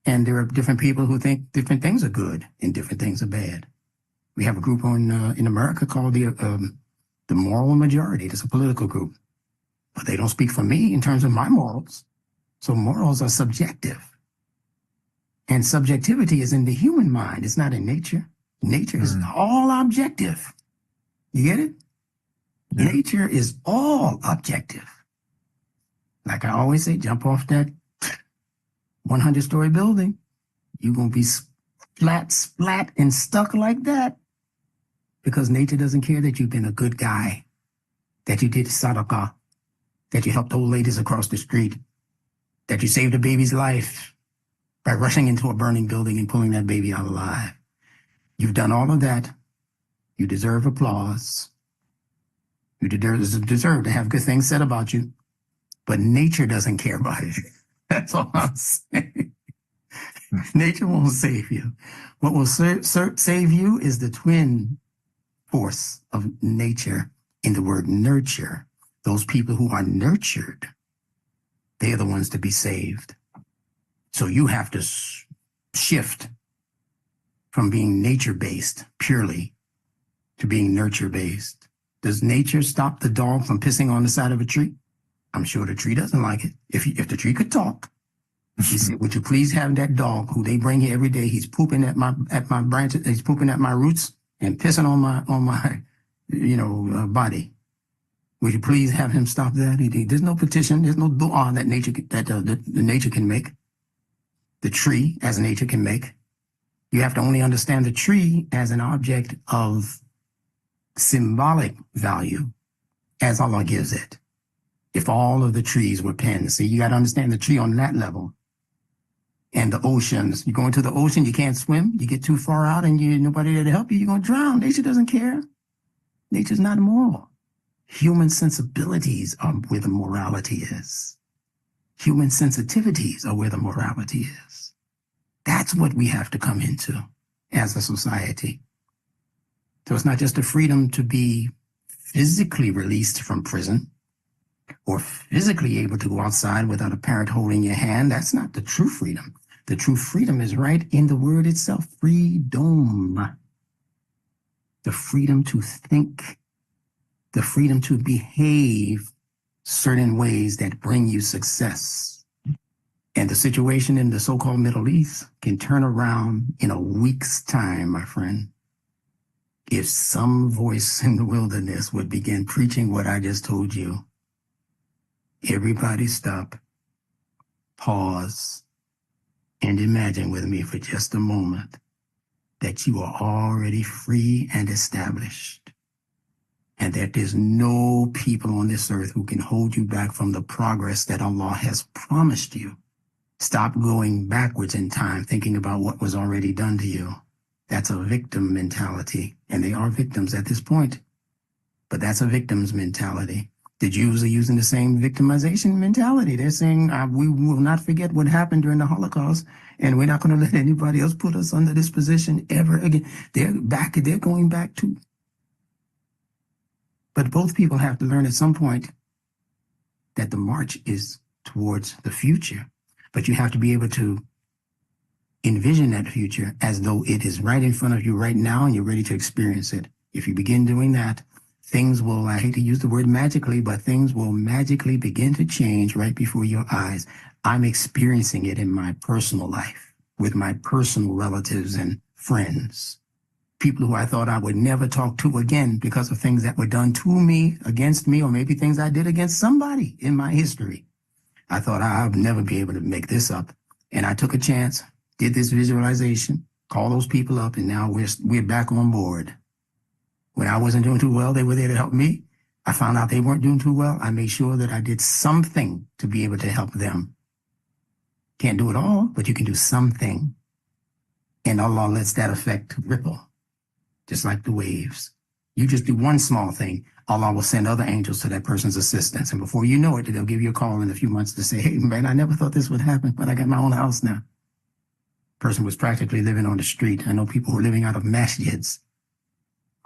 And there are different people who think different things are good and different things are bad. We have a group in America called the Moral Majority. It's a political group, but they don't speak for me in terms of my morals. So morals are subjective. And subjectivity is in the human mind. It's not in nature. Nature is all objective. You get it? Yeah. Nature is all objective. Like I always say, jump off that 100-story building. You're going to be splat, and stuck like that. Because nature doesn't care that you've been a good guy, that you did sadaqah, that you helped old ladies across the street, that you saved a baby's life by rushing into a burning building and pulling that baby out alive. You've done all of that. You deserve applause. You deserve to have good things said about you. But nature doesn't care about it. That's all I'm saying. Nature won't save you. What will save you is the twin force of nature in the word nurture. Those people who are nurtured, they are the ones to be saved. So you have to shift from being nature-based purely to being nurture-based. Does nature stop the dog from pissing on the side of a tree? I'm sure the tree doesn't like it. If the tree could talk, he said, would you please have that dog who they bring here every day? He's pooping at my branches, he's pooping at my roots and pissing on my body. Would you please have him stop that? There's no petition, there's no dua that the nature can make. The tree as nature can make. You have to only understand the tree as an object of symbolic value as Allah gives it. If all of the trees were pens, see, you got to understand the tree on that level. And the oceans, you go into the ocean, you can't swim, you get too far out and nobody there to help you, you're going to drown. Nature doesn't care. Nature's not moral. Human sensibilities are where the morality is. Human sensitivities are where the morality is. That's what we have to come into as a society. So it's not just a freedom to be physically released from prison or physically able to go outside without a parent holding your hand. That's not the true freedom. The true freedom is right in the word itself, freedom. The freedom to think, the freedom to behave certain ways that bring you success. And the situation in the so-called Middle East can turn around in a week's time, my friend. If some voice in the wilderness would begin preaching what I just told you, everybody stop, pause, and imagine with me for just a moment that you are already free and established, and that there's no people on this earth who can hold you back from the progress that Allah has promised you. Stop going backwards in time, thinking about what was already done to you. That's a victim mentality, and they are victims at this point, but that's a victim's mentality. The Jews are using the same victimization mentality. They're saying, we will not forget what happened during the Holocaust, and we're not going to let anybody else put us under this position ever again. They're going back too. But both people have to learn at some point that the march is towards the future, but you have to be able to envision that future as though it is right in front of you right now and you're ready to experience it. If you begin doing that, things will, I hate to use the word magically, but things will magically begin to change right before your eyes. I'm experiencing it in my personal life with my personal relatives and friends. People who I thought I would never talk to again because of things that were done to me, against me, or maybe things I did against somebody in my history. I thought I'd never be able to make this up. And I took a chance, did this visualization, called those people up, and now we're back on board. When I wasn't doing too well, they were there to help me. I found out they weren't doing too well. I made sure that I did something to be able to help them. Can't do it all, but you can do something. And Allah lets that effect ripple, just like the waves. You just do one small thing, Allah will send other angels to that person's assistance. And before you know it, they'll give you a call in a few months to say, hey, man, I never thought this would happen, but I got my own house now. Person was practically living on the street. I know people who are living out of masjids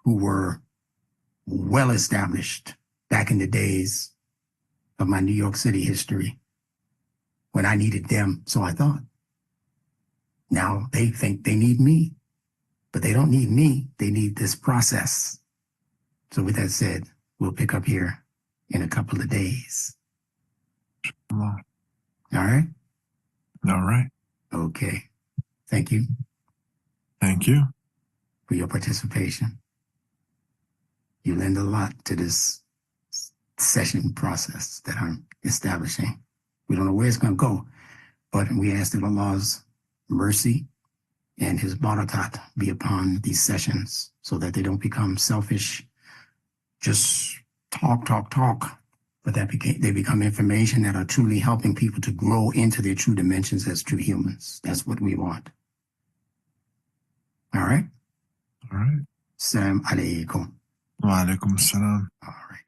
who were well established back in the days of my New York City history when I needed them, so I thought. Now they think they need me, but they don't need me. They need this process. So with that said, we'll pick up here in a couple of days. All right? All right. Okay. Thank you. Thank you for your participation. You lend a lot to this session process that I'm establishing. We don't know where it's going to go, but we ask that Allah's mercy and His barakat be upon these sessions so that they don't become selfish, just talk, but that they become information that are truly helping people to grow into their true dimensions as true humans. That's what we want. All right? All right. Salam alaikum. Wa alaikum salam. All right.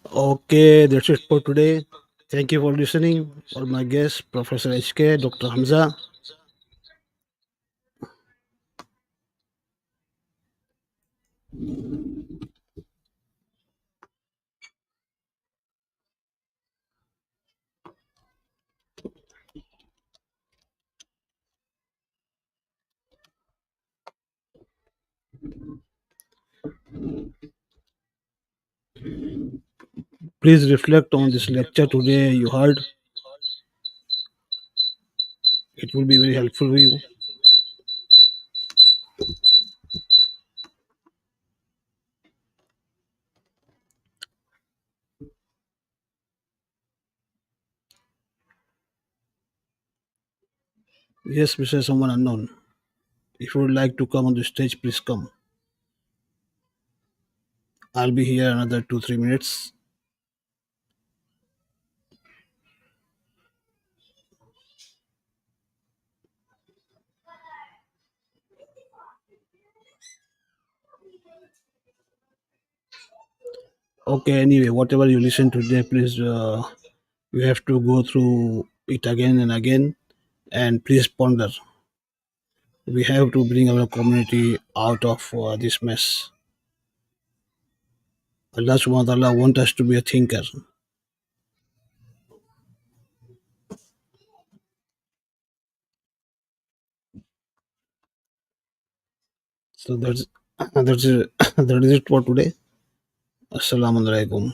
Okay, that's it for today. Thank you for listening. All my guests, Professor HK, Dr. Hamza. Please reflect on this lecture today you heard. It will be very helpful for you. Yes, Mr. Someone unknown. If you would like to come on the stage, please come. I'll be here another 2-3 minutes. Okay, anyway, whatever you listen to today, please, you have to go through it again and again, and please ponder. We have to bring our community out of this mess. Allah subhanahu wa ta'ala wants us to be a thinker. So that's that is it for today. Assalamu alaikum.